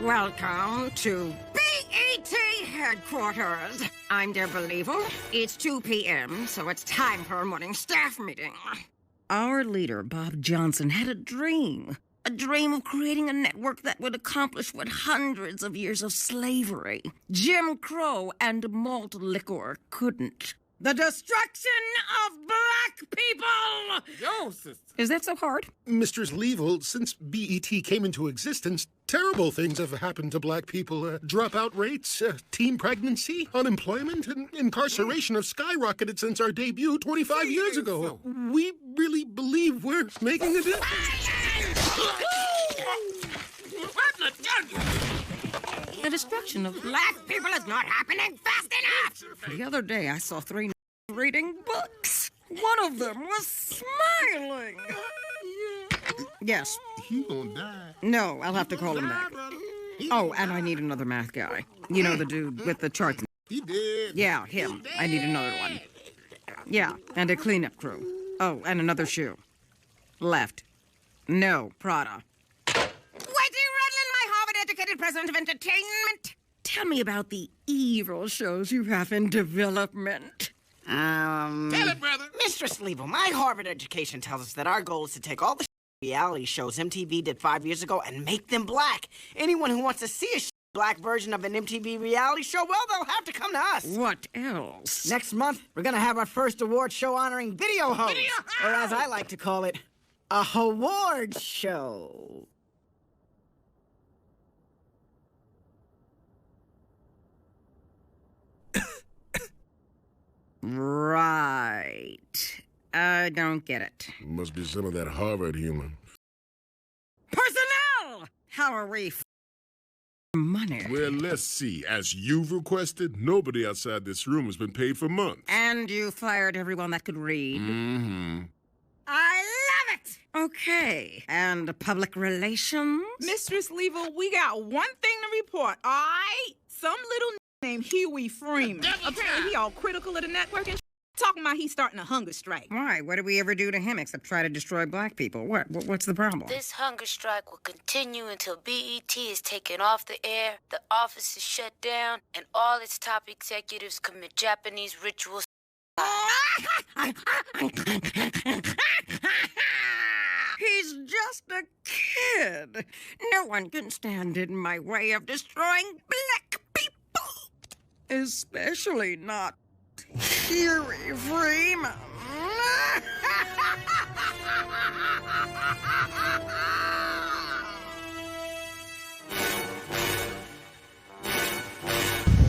Welcome to BET headquarters. I'm Deborah Level. It's 2 p.m., so it's time for a morning staff meeting. Our leader, Bob Johnson, had a dream. A dream of creating a network that would accomplish what hundreds of years of slavery, Jim Crow, and malt liquor couldn't. The destruction of black people! Yo, sister. Is that so hard? Mistress Level, since BET came into existence, terrible things have happened to black people. Dropout rates, teen pregnancy, unemployment, and incarceration have skyrocketed since our debut 25 years ago. We really believe we're making a difference. The destruction of black people is not happening fast enough! The other day, I saw 3 reading books. One of them was smiling. Yes. He gonna die. No, I'll have to call him back. Oh, and I need another math guy. You know, the dude with the charts. He dead. Yeah, him. I need another one. Yeah, and a cleanup crew. Oh, and another shoe. Left. No, Prada. Educated president of entertainment. Tell me about the evil shows you have in development. Tell it, brother. Mistress Level, my Harvard education tells us that our goal is to take all the reality shows MTV did 5 years ago and make them black. Anyone who wants to see a black version of an MTV reality show, well, they'll have to come to us. What else? Next month, we're gonna have our first award show honoring video hosts. Or as I like to call it, a award show. Right. I don't get it. Must be some of that Harvard humor. Personnel! How are we money? Well, let's see. As you've requested, nobody outside this room has been paid for months. And you fired everyone that could read. Mm-hmm. I love it! Okay. And public relations? Mistress Level, we got one thing to report, all right? Some little named RileyFreeman. Apparently he all critical of the network and talking about he's starting a hunger strike. Why? What did we ever do to him except try to destroy black people? What's the problem? This hunger strike will continue until BET is taken off the air, the office is shut down, and all its top executives commit Japanese rituals. He's just a kid. No one can stand in my way of destroying black people. Especially not RileyFreeman.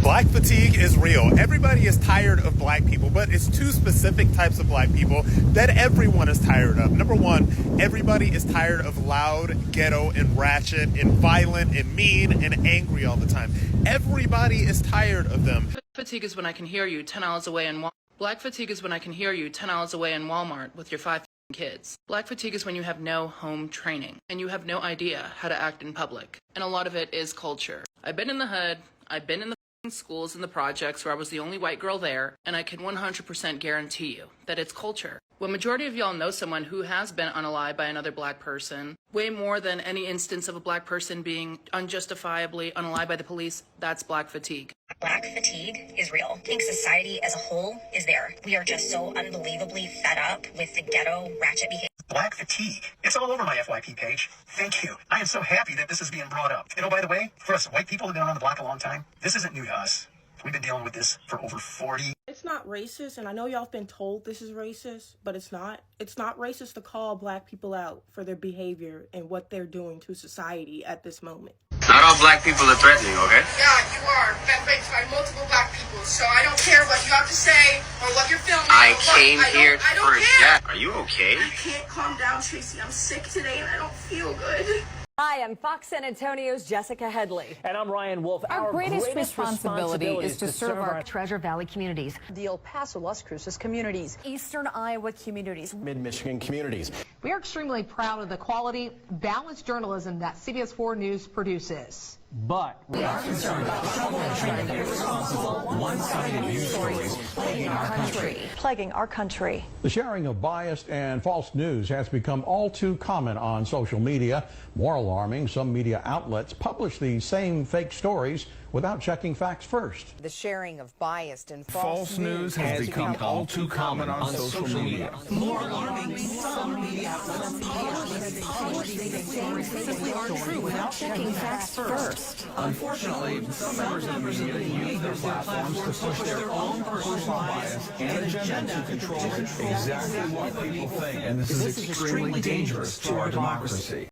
Black fatigue is real. Everybody is tired of black people, but it's 2 specific types of black people that everyone is tired of. Number 1, everybody is tired of loud, ghetto, and ratchet, and violent, and mean, and angry all the time. Everybody is tired of them. Fatigue is when I can hear you 10 miles away in Walmart. Black fatigue is when I can hear you 10 miles away in Walmart with your 5 kids. Black fatigue is when you have no home training, and you have no idea how to act in public. And a lot of it is culture. I've been in the hood, I've been in the schools and the projects where I was the only white girl there, and I can 100% guarantee you that it's culture. When majority of y'all know someone who has been unalived by another black person, way more than any instance of a black person being unjustifiably unalived by the police, that's black fatigue. Black fatigue is real. I think society as a whole is there. We are just so unbelievably fed up with the ghetto ratchet behavior. Black fatigue. It's all over my FYP page. Thank you. I am so happy that this is being brought up. You know, by the way, for us white people who've been around the block a long time, this isn't new to us. We've been dealing with this for over 40. It's not racist, and I know y'all have been told this is racist, but it's not. It's not racist to call black people out for their behavior and what they're doing to society at this moment. Not all black people are threatening, okay? Yeah, you are. Been raped by multiple black people, so I don't care what you have to say or what you're filming. I came here for care. Are you okay? I can't calm down, Tracy. I'm sick today and I don't feel good. Hi, I'm Fox San Antonio's Jessica Headley. And I'm Ryan Wolf. Our greatest responsibility is to serve our Treasure Valley communities, the El Paso, Las Cruces communities, Eastern Iowa communities, Mid-Michigan communities. We are extremely proud of the quality, balanced journalism that CBS 4 News produces. But we are concerned about the troublemaking and irresponsible, one-sided news stories plaguing our country. Plaguing our country. The sharing of biased and false news has become all too common on social media. More alarming, some media outlets publish these same fake stories without checking facts first. The sharing of biased and false news has become all too common on social media. More alarming, some media outlets publish these same fake stories without checking facts first. Unfortunately, some members of the media use their platforms to push their own personal bias and agenda to control exactly what people think, and this is extremely dangerous to our democracy.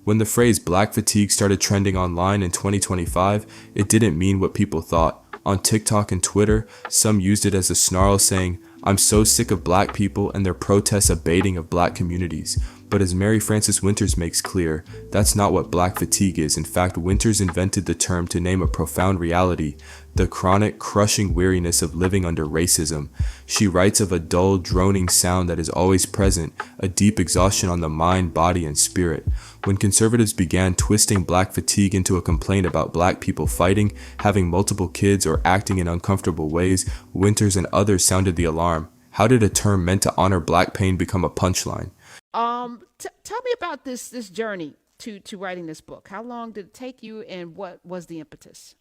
When the phrase black fatigue started trending online in 2025, it didn't mean what people thought. On TikTok and Twitter, some used it as a snarl saying, "I'm so sick of black people and their protests abating of black communities." But as Mary Frances Winters makes clear, that's not what black fatigue is. In fact, Winters invented the term to name a profound reality, the chronic, crushing weariness of living under racism. She writes of a dull, droning sound that is always present, a deep exhaustion on the mind, body, and spirit. When conservatives began twisting black fatigue into a complaint about black people fighting, having multiple kids, or acting in uncomfortable ways, Winters and others sounded the alarm. How did a term meant to honor black pain become a punchline? Tell me about this journey to writing this book. How long did it take you, and what was the impetus?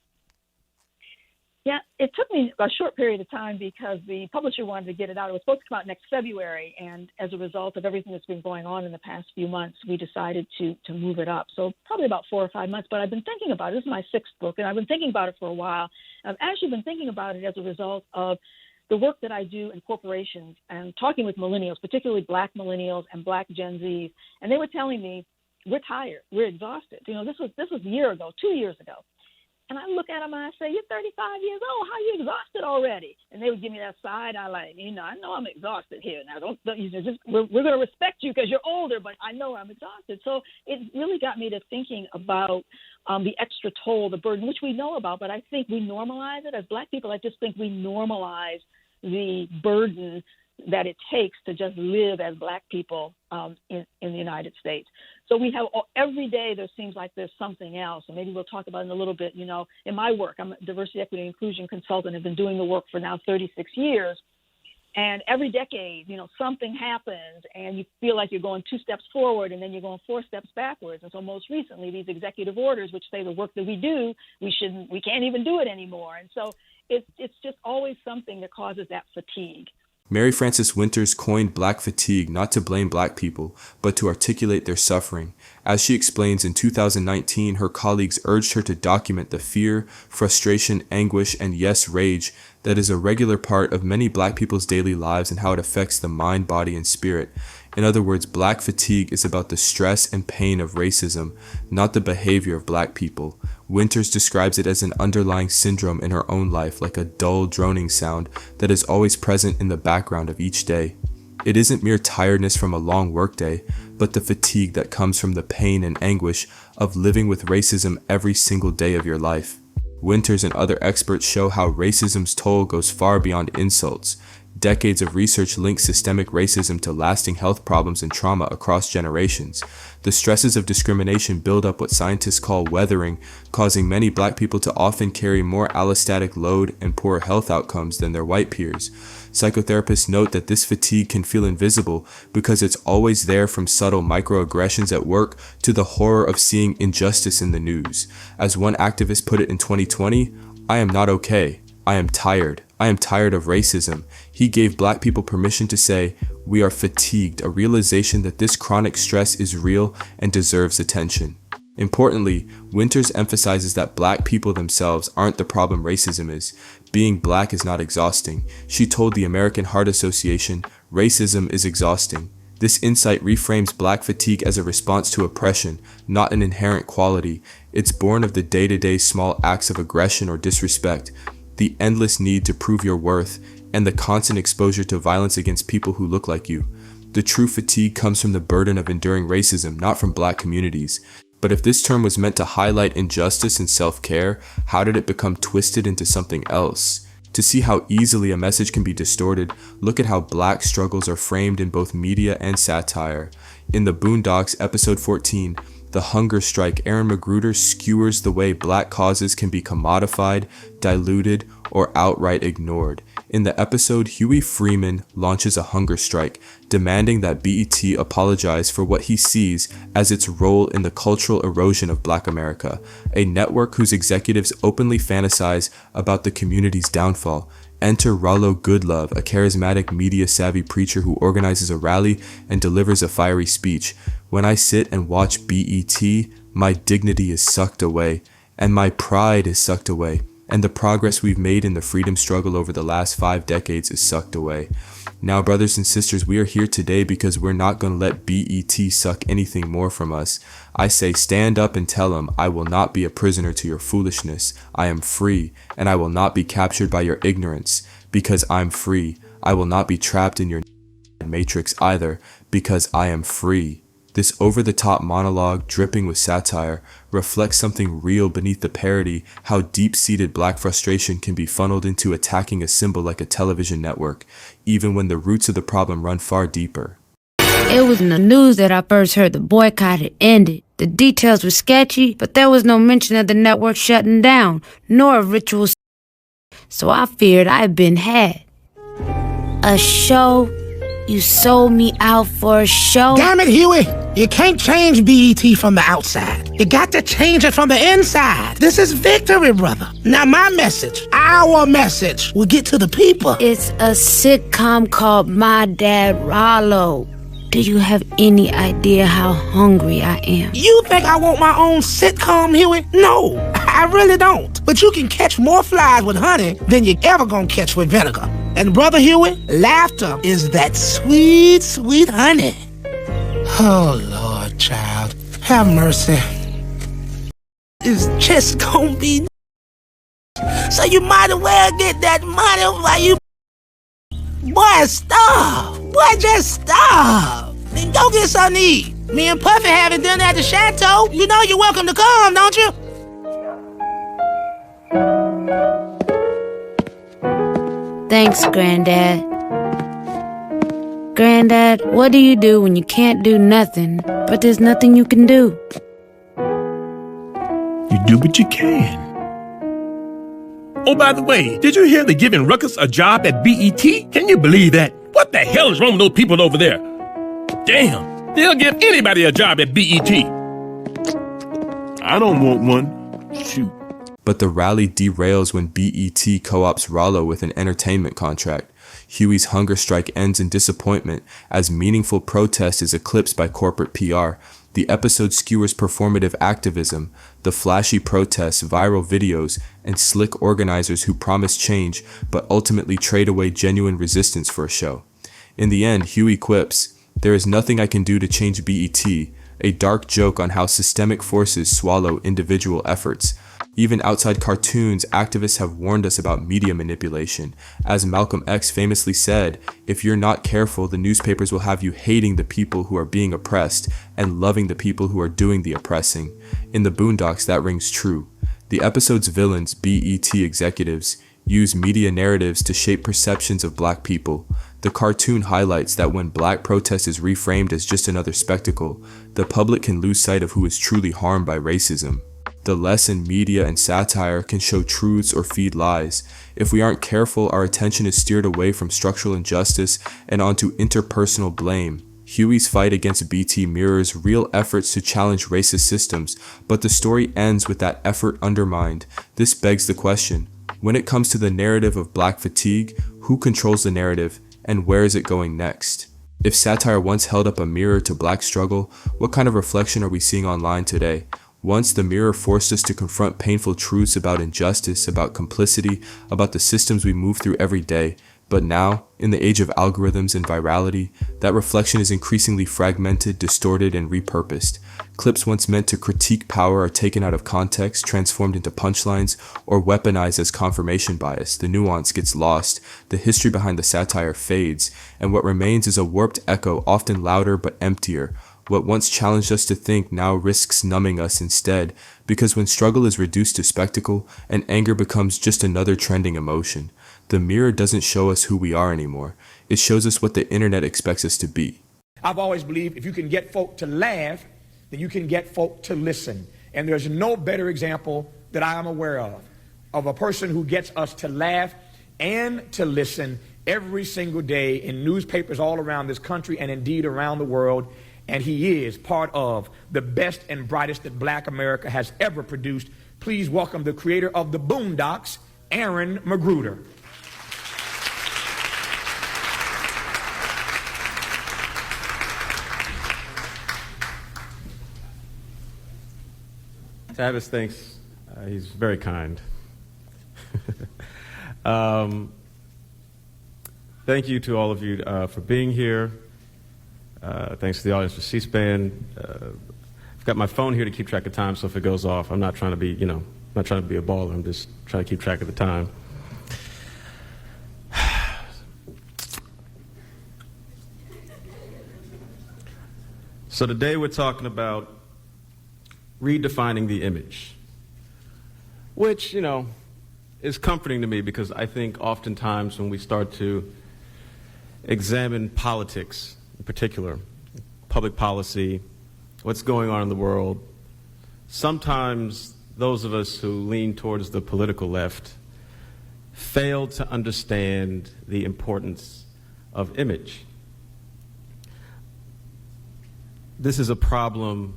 Yeah, it took me a short period of time because the publisher wanted to get it out. It was supposed to come out next February, and as a result of everything that's been going on in the past few months, we decided to move it up. So probably about 4 or 5 months, but I've been thinking about it. This is my 6th book, and I've been thinking about it for a while. I've actually been thinking about it as a result of the work that I do in corporations and talking with millennials, particularly black millennials and black Gen Zs, and they were telling me, we're tired, we're exhausted. You know, this was a year ago, 2 years ago. And I look at them and I say, you're 35 years old, how are you exhausted already? And they would give me that side eye like, I know I'm exhausted here. Now, don't we're going to respect you because you're older, but I know I'm exhausted. So it really got me to thinking about the extra toll, the burden, which we know about, but I think we normalize it. As black people, I just think we normalize the burden that it takes to just live as black people in the United States. So we have every day there seems like there's something else, and maybe we'll talk about it in a little bit. In my work, I'm a diversity, equity, and inclusion consultant. I've been doing the work for now 36 years. And every decade, something happens and you feel like you're going 2 steps forward and then you're going 4 steps backwards. And so most recently, these executive orders, which say the work that we do, we can't even do it anymore. And so it's just always something that causes that fatigue. Mary Frances Winters coined black fatigue not to blame black people, but to articulate their suffering. As she explains, in 2019, her colleagues urged her to document the fear, frustration, anguish, and yes, rage that is a regular part of many black people's daily lives and how it affects the mind, body, and spirit. In other words, black fatigue is about the stress and pain of racism, not the behavior of black people. Winters describes it as an underlying syndrome in her own life, like a dull, droning sound that is always present in the background of each day. It isn't mere tiredness from a long workday, but the fatigue that comes from the pain and anguish of living with racism every single day of your life. Winters and other experts show how racism's toll goes far beyond insults. Decades of research link systemic racism to lasting health problems and trauma across generations. The stresses of discrimination build up what scientists call weathering, causing many black people to often carry more allostatic load and poorer health outcomes than their white peers. Psychotherapists note that this fatigue can feel invisible because it's always there, from subtle microaggressions at work to the horror of seeing injustice in the news. As one activist put it in 2020, "I am not okay. I am tired. I am tired of racism." He gave black people permission to say, "We are fatigued," a realization that this chronic stress is real and deserves attention. Importantly, Winters emphasizes that black people themselves aren't the problem racism is. Being black is not exhausting. She told the American Heart Association, "Racism is exhausting." This insight reframes black fatigue as a response to oppression, not an inherent quality. It's born of the day-to-day small acts of aggression or disrespect, the endless need to prove your worth, and the constant exposure to violence against people who look like you. The true fatigue comes from the burden of enduring racism, not from black communities. But if this term was meant to highlight injustice and self-care, how did it become twisted into something else? To see how easily a message can be distorted, look at how black struggles are framed in both media and satire. In The Boondocks, episode 14, The Hunger Strike, Aaron McGruder skewers the way black causes can be commodified, diluted, or outright ignored. In the episode, RileyFreeman launches a hunger strike, demanding that BET apologize for what he sees as its role in the cultural erosion of Black America, a network whose executives openly fantasize about the community's downfall. Enter Rollo Goodlove, a charismatic, media-savvy preacher who organizes a rally and delivers a fiery speech. When I sit and watch BET, my dignity is sucked away, and my pride is sucked away, and the progress we've made in the freedom struggle over the last 5 decades is sucked away. Now, brothers and sisters, we are here today because we're not going to let BET suck anything more from us. I say stand up and tell them, I will not be a prisoner to your foolishness. I am free, and I will not be captured by your ignorance, because I'm free. I will not be trapped in your matrix either, because I am free. This over-the-top monologue, dripping with satire, reflects something real beneath the parody, how deep-seated black frustration can be funneled into attacking a symbol like a television network, even when the roots of the problem run far deeper. It was in the news that I first heard the boycott had ended. The details were sketchy, but there was no mention of the network shutting down, nor of rituals. So I feared I had been had. A show? You sold me out for a show? Damn it, Huey! You can't change BET from the outside. You got to change it from the inside. This is victory, brother. Now my message, our message, will get to the people. It's a sitcom called My Dad Rollo. Do you have any idea how hungry I am? You think I want my own sitcom, Huey? No, I really don't. But you can catch more flies with honey than you ever gonna catch with vinegar. And brother Huey, laughter is that sweet, sweet honey. Oh, Lord, child, have mercy. It's just gonna be... So you might as well get that money while you... Boy, stop. Boy, just stop. Then go get something to eat. Me and Puffy haven't done at the chateau. You know you're welcome to come, don't you? Thanks, Granddad. Granddad, what do you do when you can't do nothing, but there's nothing you can do? You do what you can. Oh, by the way, did you hear they're giving Ruckus a job at BET? Can you believe that? What the hell is wrong with those people over there? Damn, they'll give anybody a job at BET. I don't want one. Shoot. But the rally derails when BET co-ops Rollo with an entertainment contract. Huey's hunger strike ends in disappointment as meaningful protest is eclipsed by corporate PR. The episode skewers performative activism, the flashy protests, viral videos, and slick organizers who promise change but ultimately trade away genuine resistance for a show. In the end, Huey quips, "There is nothing I can do to change BET," a dark joke on how systemic forces swallow individual efforts. Even outside cartoons, activists have warned us about media manipulation. As Malcolm X famously said, if you're not careful, the newspapers will have you hating the people who are being oppressed and loving the people who are doing the oppressing. In The Boondocks, that rings true. The episode's villains, BET executives, use media narratives to shape perceptions of black people. The cartoon highlights that when black protest is reframed as just another spectacle, the public can lose sight of who is truly harmed by racism. The lesson, media, and satire can show truths or feed lies. If we aren't careful, our attention is steered away from structural injustice and onto interpersonal blame. Huey's fight against BT mirrors real efforts to challenge racist systems, but the story ends with that effort undermined. This begs the question, when it comes to the narrative of black fatigue, who controls the narrative, and where is it going next? If satire once held up a mirror to black struggle, what kind of reflection are we seeing online today? Once the mirror forced us to confront painful truths about injustice, about complicity, about the systems we move through every day. But now, in the age of algorithms and virality, that reflection is increasingly fragmented, distorted, and repurposed. Clips once meant to critique power are taken out of context, transformed into punchlines, or weaponized as confirmation bias. The nuance gets lost, the history behind the satire fades, and what remains is a warped echo, often louder but emptier. What once challenged us to think now risks numbing us instead, because when struggle is reduced to spectacle and anger becomes just another trending emotion, The mirror doesn't show us who we are anymore. It shows us what the internet expects us to be. I've always believed if you can get folk to laugh, then you can get folk to listen. And there's no better example that I am aware of a person who gets us to laugh and to listen every single day in newspapers all around this country and indeed around the world. And he is part of the best and brightest that Black America has ever produced. Please welcome the creator of TheBoondocks, Aaron McGruder. Tavis thinks he's very kind. Thank you to all of you for being here. Thanks to the audience for C-SPAN. I've got my phone here to keep track of time, so if it goes off, I'm not trying to be, not trying to be a baller. I'm just trying to keep track of the time. So today we're talking about redefining the image, which, is comforting to me because I think oftentimes when we start to examine politics, in particular, public policy, what's going on in the world, sometimes those of us who lean towards the political left fail to understand the importance of image. This is a problem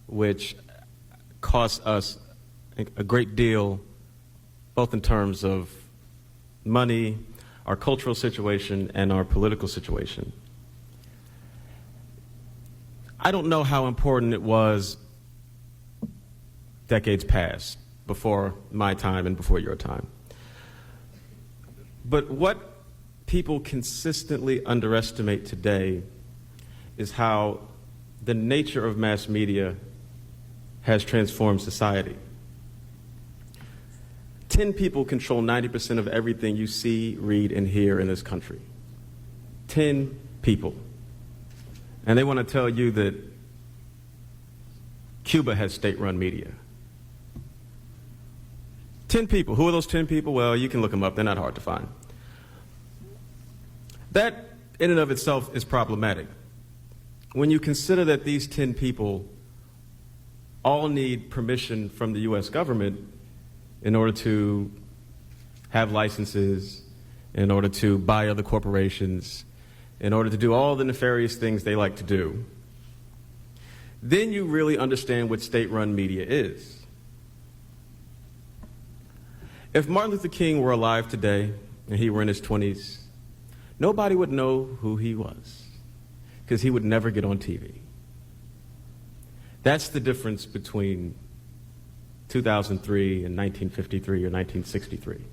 which costs us a great deal, both in terms of money, our cultural situation, and our political situation. I don't know how important it was decades past, before my time and before your time. But what people consistently underestimate today is how the nature of mass media has transformed society. 10 people control 90% of everything you see, read, and hear in this country. 10 people. And they want to tell you that Cuba has state-run media. 10 people. Who are those 10 people? Well, you can look them up. They're not hard to find. That, in and of itself, is problematic. When you consider that these 10 people all need permission from the U.S. government in order to have licenses, in order to buy other corporations, in order to do all the nefarious things they like to do, then you really understand what state-run media is. If Martin Luther King were alive today and he were in his 20s, nobody would know who he was because he would never get on TV. That's the difference between 2003 and 1953 or 1963.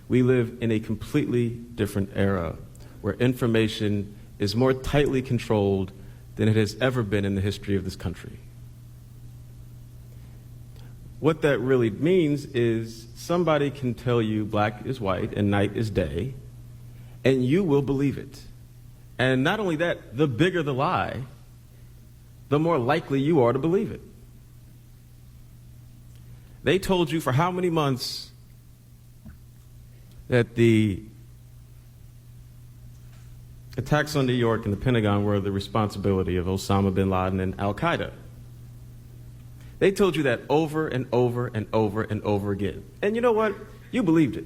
We live in a completely different era where information is more tightly controlled than it has ever been in the history of this country. What that really means is somebody can tell you black is white and night is day, and you will believe it. And not only that, the bigger the lie, the more likely you are to believe it. They told you for how many months that the attacks on New York and the Pentagon were the responsibility of Osama bin Laden and Al-Qaeda. They told you that over and over and over and over again. And you know what? You believed it.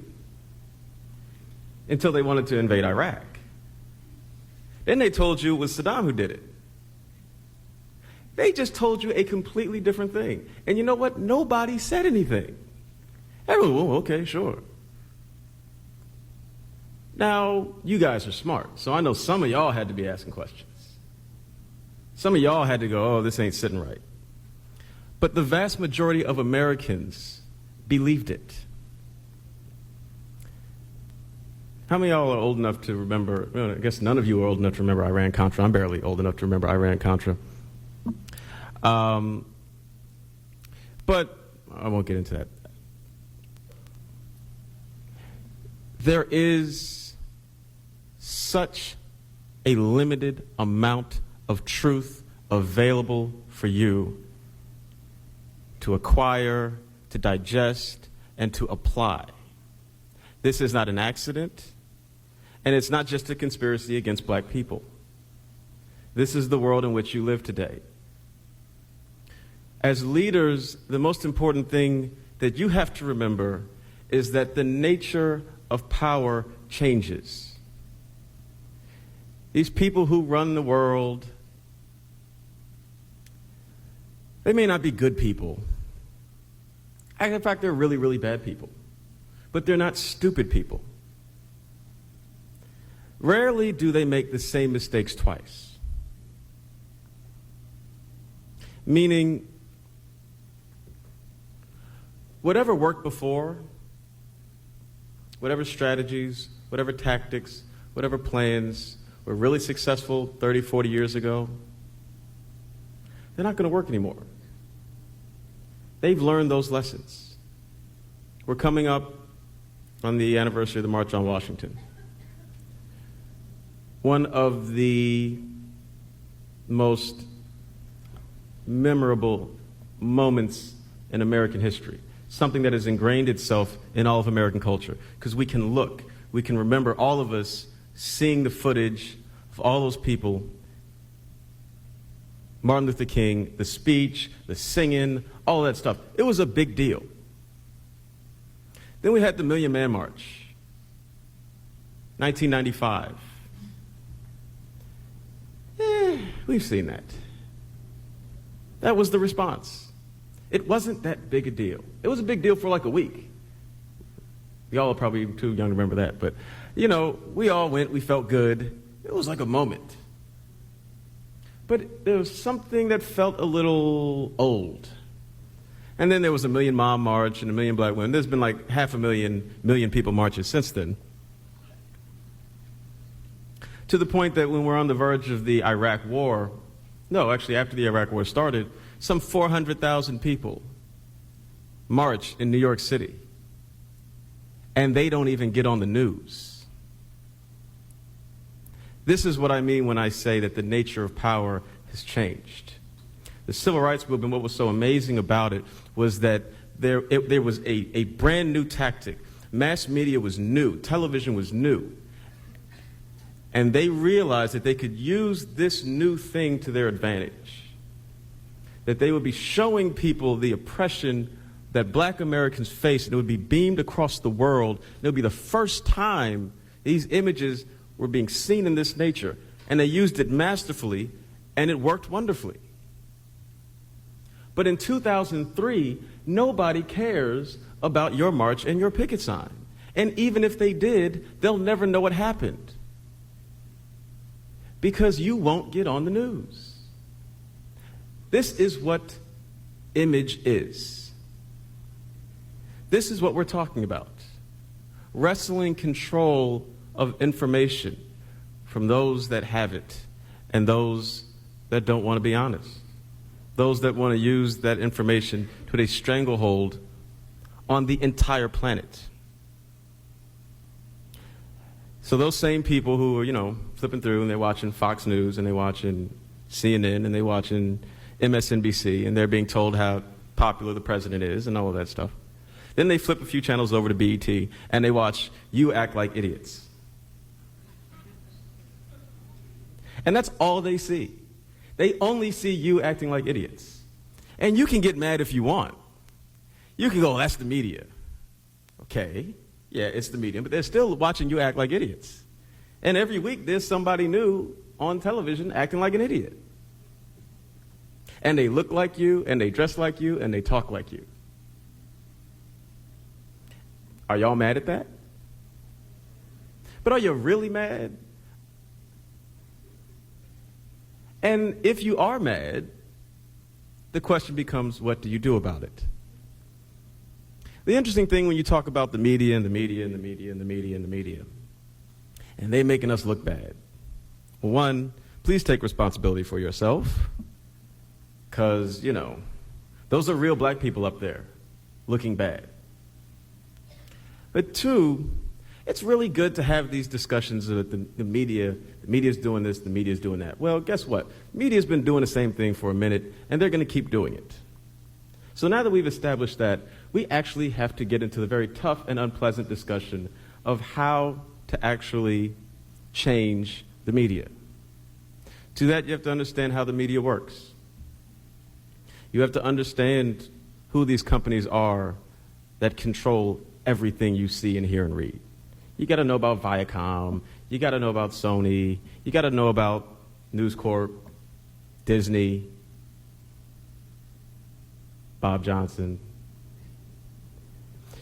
Until they wanted to invade Iraq. Then they told you it was Saddam who did it. They just told you a completely different thing. And you know what? Nobody said anything. Everyone, well, okay, sure. Now, you guys are smart, so I know some of y'all had to be asking questions. Some of y'all had to go, oh, this ain't sitting right. But the vast majority of Americans believed it. How many of y'all are old enough to remember, well, I guess none of you are old enough to remember Iran-Contra. I'm barely old enough to remember Iran-Contra. But I won't get into that. There is such a limited amount of truth available for you to acquire, to digest, and to apply. This is not an accident, and it's not just a conspiracy against black people. This is the world in which you live today. As leaders, the most important thing that you have to remember is that the nature of power changes. These people who run the world, they may not be good people. In fact, they're really, really bad people. But they're not stupid people. Rarely do they make the same mistakes twice. Meaning, whatever worked before, whatever strategies, whatever tactics, whatever plans were really successful 30, 40 years ago, they're not going to work anymore. They've learned those lessons. We're coming up on the anniversary of the March on Washington. One of the most memorable moments in American history, something that has ingrained itself in all of American culture, because we can look, we can remember, all of us seeing the footage of all those people, Martin Luther King, the speech, the singing, all that stuff. It was a big deal. Then we had the Million Man March, 1995. We've seen that. That was the response. It wasn't that big a deal. It was a big deal for like a week. Y'all are probably too young to remember that, but you know, we all went, we felt good. It was like a moment. But there was something that felt a little old. And then there was a Million Mom March and a Million Black Women. There's been like 500,000 people marches since then. To the point that when we're on the verge of the Iraq War, no, actually after the Iraq War started, some 400,000 people march in New York City. And they don't even get on the news. This is what I mean when I say that the nature of power has changed. The Civil Rights Movement, what was so amazing about it was that there was a brand new tactic. Mass media was new. Television was new. And they realized that they could use this new thing to their advantage. That they would be showing people the oppression that black Americans face, and it would be beamed across the world. It would be the first time these images were being seen in this nature. And they used it masterfully, and it worked wonderfully. But in 2003, nobody cares about your march and your picket sign. And even if they did, they'll never know what happened. Because you won't get on the news. This is what image is. This is what we're talking about. Wresting control of information from those that have it and those that don't want to be honest. Those that want to use that information to put a stranglehold on the entire planet. So those same people who are, you know, flipping through and they're watching Fox News and they're watching CNN and they're watching MSNBC and they're being told how popular the president is and all of that stuff. Then they flip a few channels over to BET and they watch You Act Like Idiots. And that's all they see. They only see you acting like idiots. And you can get mad if you want. You can go, oh, that's the media. Okay, yeah, it's the media, but they're still watching you act like idiots. And every week there's somebody new on television acting like an idiot. And they look like you, and they dress like you, and they talk like you. Are y'all mad at that? But are you really mad? And if you are mad, the question becomes, what do you do about it? The interesting thing when you talk about the media and the media and the media and the media and the media, and they making us look bad. Well, one, please take responsibility for yourself, because, you know, those are real black people up there looking bad. But two, it's really good to have these discussions that the media's doing this, the media's doing that. Well, guess what? The media's been doing the same thing for a minute, and they're going to keep doing it. So now that we've established that, we actually have to get into the very tough and unpleasant discussion of how to actually change the media. To that, you have to understand how the media works. You have to understand who these companies are that control everything you see and hear and read. You got to know about Viacom. You got to know about Sony. You got to know about News Corp, Disney, Bob Johnson.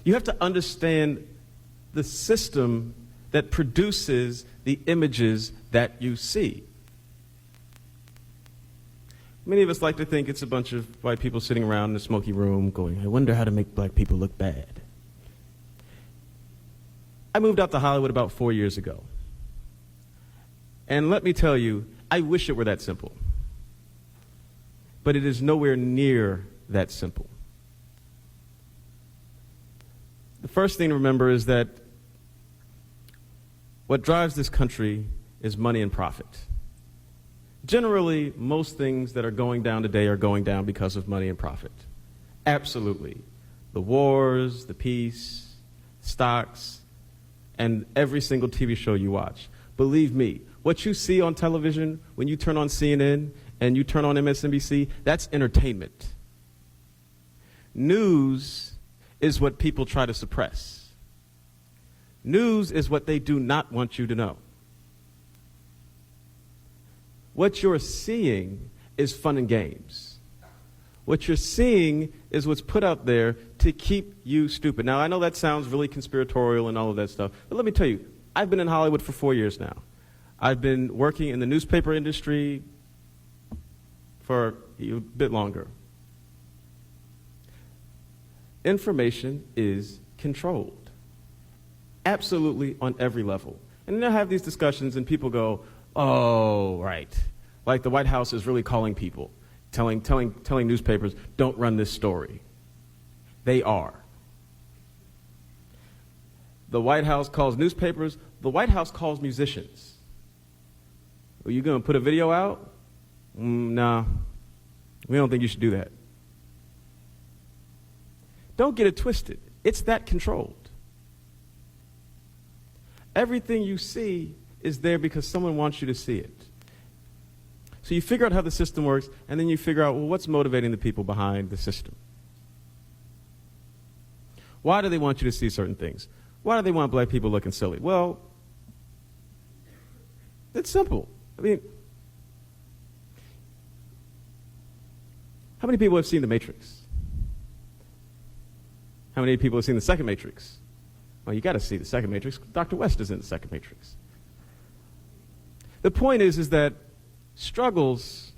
You have to understand the system that produces the images that you see. Many of us like to think it's a bunch of white people sitting around in a smoky room going, I wonder how to make black people look bad. I moved out to Hollywood about 4 years ago. And let me tell you, I wish it were that simple. But it is nowhere near that simple. The first thing to remember is that what drives this country is money and profit. Generally, most things that are going down today are going down because of money and profit. Absolutely. The wars, the peace, stocks, and every single TV show you watch. Believe me, what you see on television when you turn on CNN and you turn on MSNBC, that's entertainment. News is what people try to suppress. News is what they do not want you to know. What you're seeing is fun and games. What you're seeing is what's put out there to keep you stupid. Now, I know that sounds really conspiratorial and all of that stuff, but let me tell you, I've been in Hollywood for 4 years now. I've been working in the newspaper industry for a bit longer. Information is controlled. Absolutely on every level. And then I have these discussions and people go, oh, right. Like the White House is really calling people, telling newspapers, don't run this story. They are. The White House calls newspapers. The White House calls musicians. Are you going to put a video out? Nah. We don't think you should do that. Don't get it twisted. It's that controlled. Everything you see is there because someone wants you to see it. So you figure out how the system works, and then you figure out, well, what's motivating the people behind the system? Why do they want you to see certain things? Why do they want black people looking silly? Well, it's simple. I mean, how many people have seen The Matrix? How many people have seen the second Matrix? Well, you got to see the second Matrix. Dr. West is in the second Matrix. The point is that struggles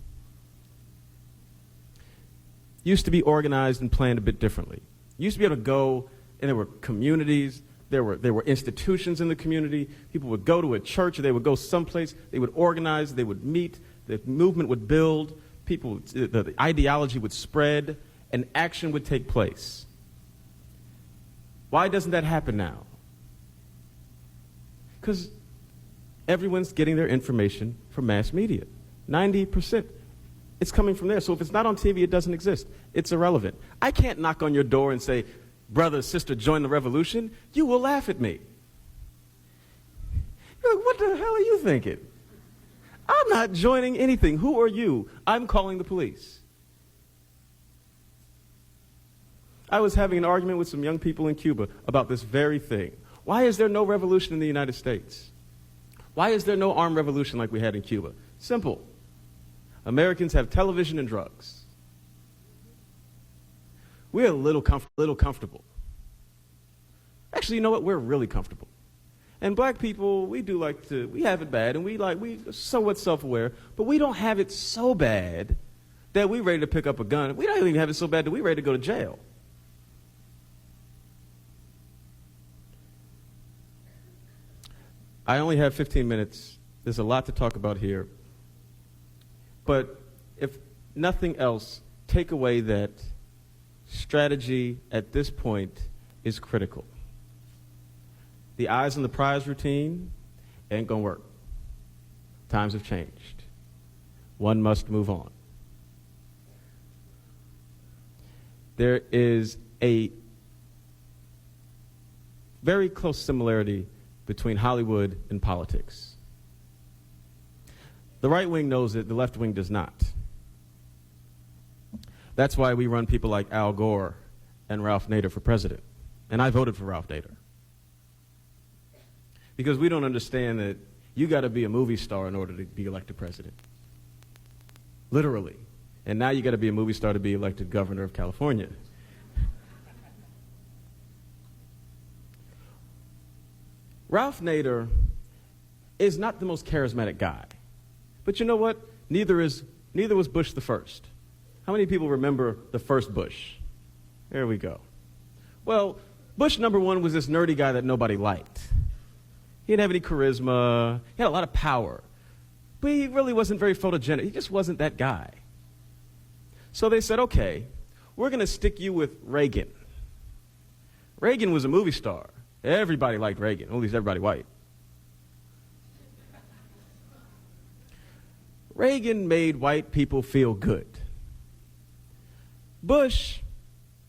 used to be organized and planned a bit differently. You used to be able to go, and there were communities, there were institutions in the community. People would go to a church, or they would go someplace, they would organize, they would meet, the movement would build, the ideology would spread, and action would take place. Why doesn't that happen now? Because everyone's getting their information from mass media. 90%. It's coming from there. So if it's not on TV, it doesn't exist. It's irrelevant. I can't knock on your door and say, brother, sister, join the revolution. You will laugh at me. You're like, what the hell are you thinking? I'm not joining anything. Who are you? I'm calling the police. I was having an argument with some young people in Cuba about this very thing. Why is there no revolution in the United States? Why is there no armed revolution like we had in Cuba? Simple. Americans have television and drugs. We're a little comfortable. Actually, you know what? We're really comfortable. And black people, we have it bad, and we somewhat self-aware, but we don't have it so bad that we're ready to pick up a gun. We don't even have it so bad that we're ready to go to jail. I only have 15 minutes. There's a lot to talk about here. But if nothing else, take away that strategy at this point is critical. The eyes on the prize routine ain't gonna work. Times have changed. One must move on. There is a very close similarity between Hollywood and politics. The right wing knows it, the left wing does not. That's why we run people like Al Gore and Ralph Nader for president. And I voted for Ralph Nader. Because we don't understand that you got to be a movie star in order to be elected president. Literally. And now you got to be a movie star to be elected governor of California. Ralph Nader is not the most charismatic guy. But you know what? Neither was Bush the first. How many people remember the first Bush? There we go. Well, Bush number one was this nerdy guy that nobody liked. He didn't have any charisma. He had a lot of power. But he really wasn't very photogenic. He just wasn't that guy. So they said, okay, we're going to stick you with Reagan. Reagan was a movie star. Everybody liked Reagan, at least everybody white. Reagan made white people feel good. Bush,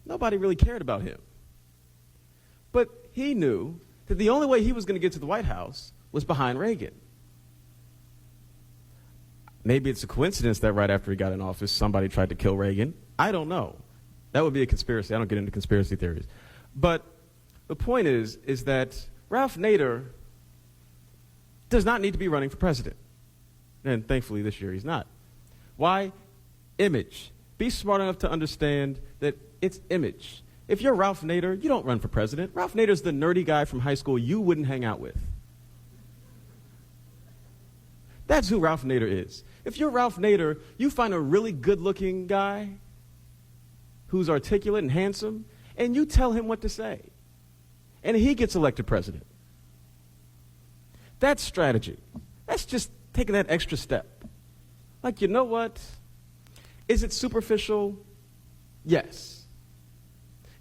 nobody really cared about him. But he knew that the only way he was going to get to the White House was behind Reagan. Maybe it's a coincidence that right after he got in office, somebody tried to kill Reagan. I don't know. That would be a conspiracy. I don't get into conspiracy theories. But the point is that Ralph Nader does not need to be running for president. And thankfully this year he's not. Why? Image. Be smart enough to understand that it's image. If you're Ralph Nader, you don't run for president. Ralph Nader's the nerdy guy from high school you wouldn't hang out with. That's who Ralph Nader is. If you're Ralph Nader, you find a really good-looking guy who's articulate and handsome, and you tell him what to say. And he gets elected president. That's strategy. That's just taking that extra step. Like, you know what? Is it superficial? Yes.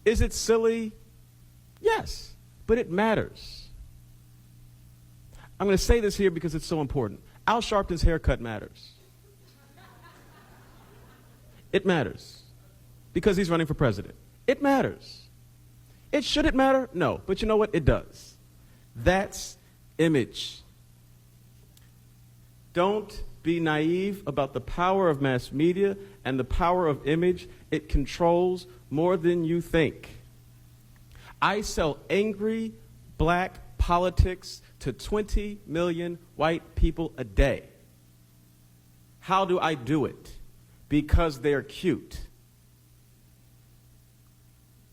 Is it silly? Yes. But it matters. I'm going to say this here because it's so important. Al Sharpton's haircut matters. It matters. Because he's running for president. It matters. Should it matter? No. But you know what? It does. That's image. Don't be naive about the power of mass media and the power of image. It controls more than you think. I sell angry black politics to 20 million white people a day. How do I do it? Because they're cute.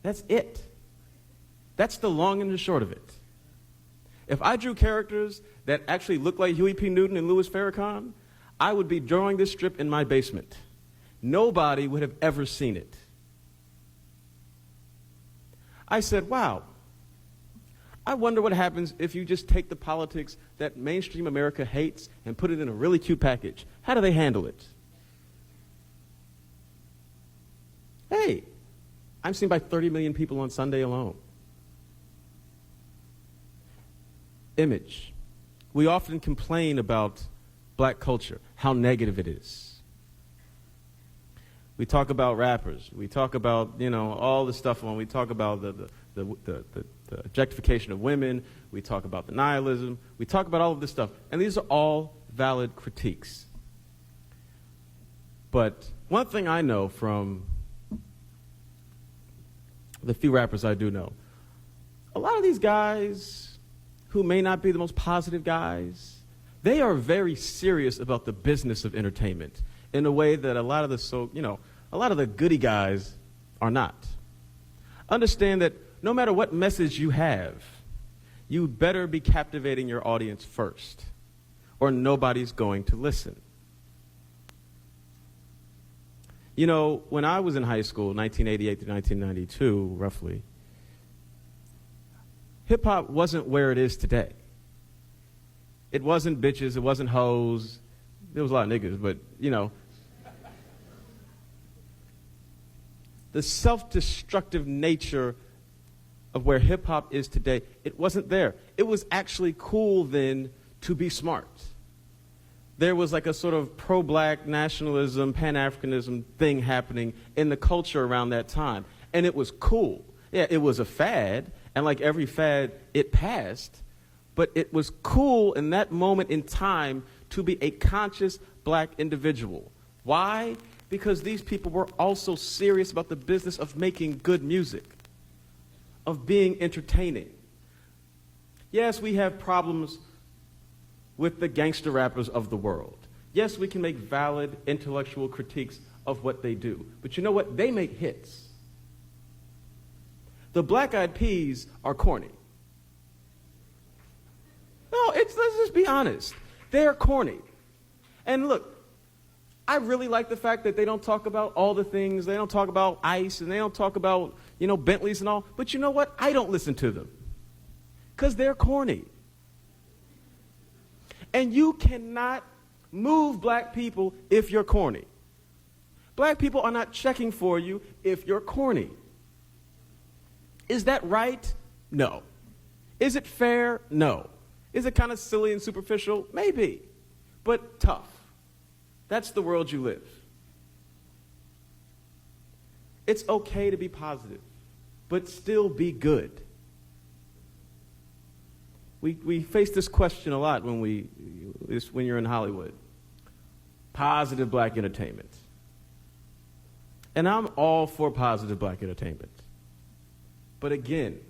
That's it. That's the long and the short of it. If I drew characters that actually look like Huey P. Newton and Louis Farrakhan, I would be drawing this strip in my basement. Nobody would have ever seen it. I said, wow, I wonder what happens if you just take the politics that mainstream America hates and put it in a really cute package. How do they handle it? Hey, I'm seen by 30 million people on Sunday alone. Image. We often complain about black culture, how negative it is. We talk about rappers. We talk about, all the stuff on. We talk about the objectification of women. We talk about the nihilism. We talk about all of this stuff. And these are all valid critiques. But one thing I know from the few rappers I do know, a lot of these guys who may not be the most positive guys, they are very serious about the business of entertainment in a way that a lot of the goody guys are not. Understand that no matter what message you have, you better be captivating your audience first, or nobody's going to listen. When I was in high school, 1988 to 1992, roughly, hip-hop wasn't where it is today. It wasn't bitches, it wasn't hoes. There was a lot of niggas, but, the self-destructive nature of where hip-hop is today, it wasn't there. It was actually cool then to be smart. There was like a sort of pro-black nationalism, Pan-Africanism thing happening in the culture around that time. And it was cool. Yeah, it was a fad, and like every fad, it passed. But it was cool in that moment in time to be a conscious black individual. Why? Because these people were also serious about the business of making good music, of being entertaining. Yes, we have problems with the gangster rappers of the world. Yes, we can make valid intellectual critiques of what they do. But you know what? They make hits. The Black Eyed Peas are corny. No, let's just be honest. They're corny. And look, I really like the fact that they don't talk about all the things. They don't talk about ICE, and they don't talk about, Bentleys and all. But you know what? I don't listen to them because they're corny. And you cannot move black people if you're corny. Black people are not checking for you if you're corny. Is that right? No. Is it fair? No. Is it kind of silly and superficial? Maybe. But tough. That's the world you live. It's okay to be positive, but still be good. We face this question a lot when you're in Hollywood. Positive black entertainment. And I'm all for positive black entertainment. But again,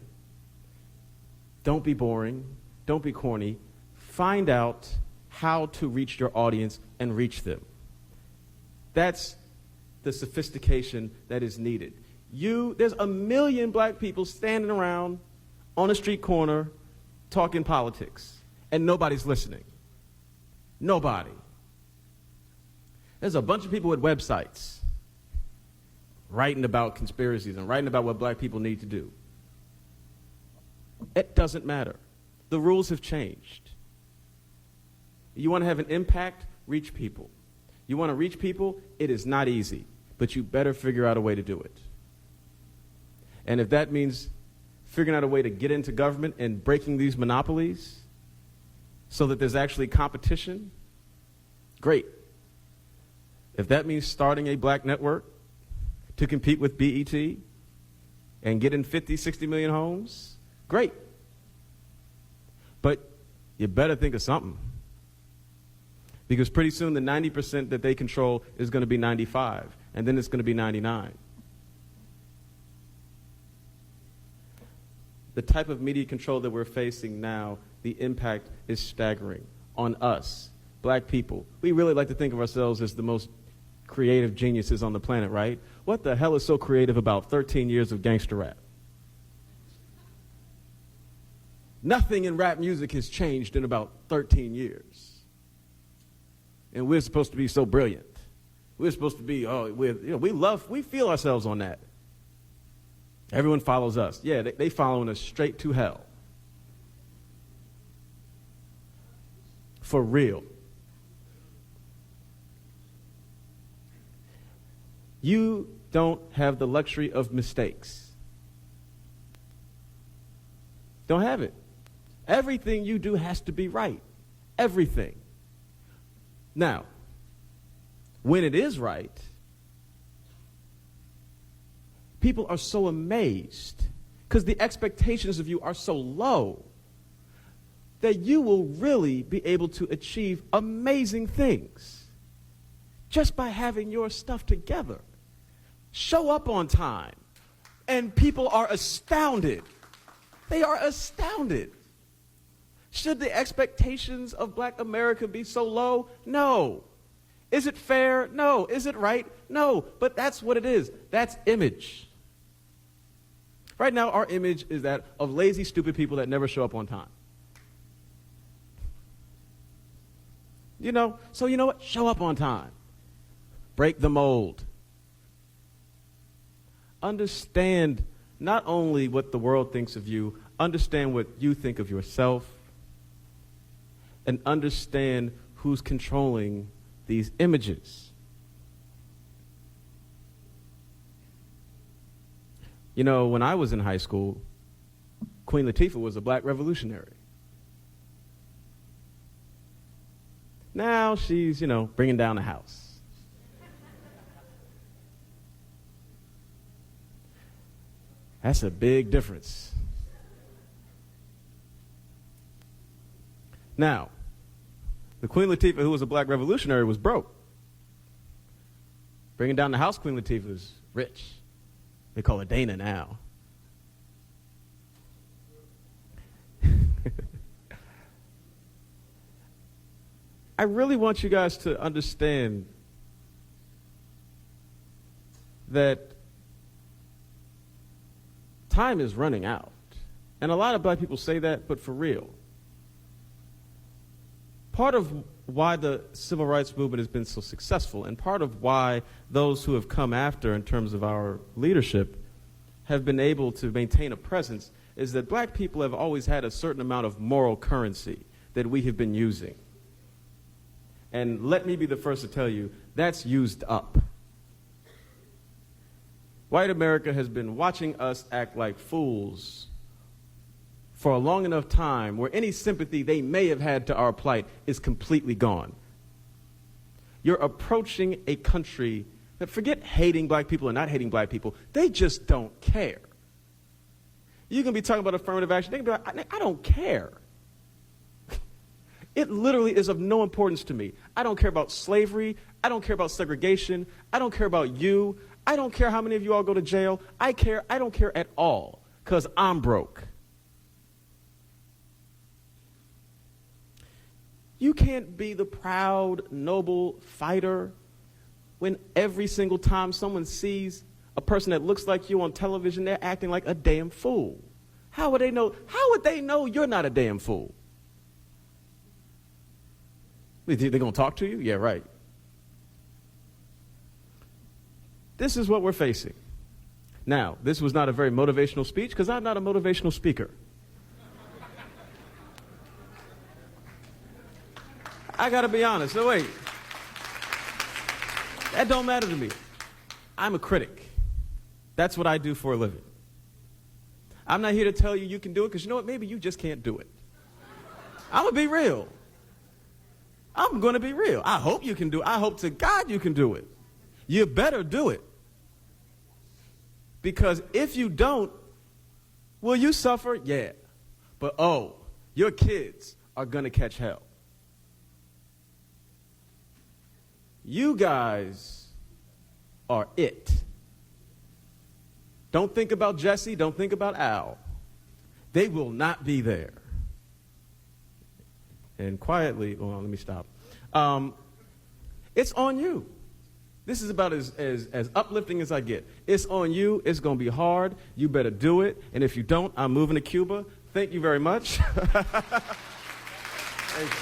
don't be boring. Don't be corny. Find out how to reach your audience and reach them. That's the sophistication that is needed. There's 1 million black people standing around on a street corner talking politics, and nobody's listening. Nobody. There's a bunch of people with websites writing about conspiracies and writing about what black people need to do. It doesn't matter. The rules have changed. You want to have an impact? Reach people. You want to reach people? It is not easy, but you better figure out a way to do it. And if that means figuring out a way to get into government and breaking these monopolies so that there's actually competition, great. If that means starting a black network to compete with BET and get in 50, 60 million homes, great. But you better think of something. Because pretty soon the 90% that they control is going to be 95, and then it's going to be 99. The type of media control that we're facing now, the impact is staggering on us, black people. We really like to think of ourselves as the most creative geniuses on the planet, right? What the hell is so creative about 13 years of gangster rap? Nothing in rap music has changed in about 13 years. And we're supposed to be so brilliant. We're supposed to be, we feel ourselves on that. Everyone follows us. Yeah, they following us straight to hell. For real. You don't have the luxury of mistakes. Don't have it. Everything you do has to be right. Everything. Now, when it is right, people are so amazed because the expectations of you are so low that you will really be able to achieve amazing things just by having your stuff together. Show up on time, and people are astounded. They are astounded. Should the expectations of black America be so low? No. Is it fair? No. Is it right? No. But that's what it is. That's image. Right now, our image is that of lazy, stupid people that never show up on time. So you know what? Show up on time. Break the mold. Understand not only what the world thinks of you, understand what you think of yourself, and understand who's controlling these images. When I was in high school, Queen Latifah was a black revolutionary. Now she's, bringing down the house. That's a big difference. Now, the Queen Latifah, who was a black revolutionary, was broke. Bringing down the house, Queen Latifah was rich. They call her Dana now. I really want you guys to understand that time is running out. And a lot of black people say that, but for real. Part of why the civil rights movement has been so successful, and part of why those who have come after in terms of our leadership have been able to maintain a presence, is that black people have always had a certain amount of moral currency that we have been using. And let me be the first to tell you, that's used up. White America has been watching us act like fools for a long enough time where any sympathy they may have had to our plight is completely gone. You're approaching a country that, forget hating black people and not hating black people, they just don't care. You can be talking about affirmative action, they can be like, I don't care. It literally is of no importance to me. I don't care about slavery. I don't care about segregation. I don't care about you. I don't care how many of you all go to jail. I don't care at all, because I'm broke. You can't be the proud, noble fighter when every single time someone sees a person that looks like you on television, they're acting like a damn fool. How would they know? How would they know you're not a damn fool? They're going to talk to you? Yeah, right. This is what we're facing. Now, this was not a very motivational speech because I'm not a motivational speaker. I got to be honest. No, wait. That don't matter to me. I'm a critic. That's what I do for a living. I'm not here to tell you you can do it, because you know what? Maybe you just can't do it. I'm going to be real. I'm going to be real. I hope you can do it. I hope to God you can do it. You better do it. Because if you don't, will you suffer? Yeah. But oh, your kids are going to catch hell. You guys are it. Don't think about Jesse. Don't think about Al. They will not be there. And quietly, well, let me stop. It's on you. This is about as uplifting as I get. It's on you. It's going to be hard. You better do it. And if you don't, I'm moving to Cuba. Thank you very much. Thank you.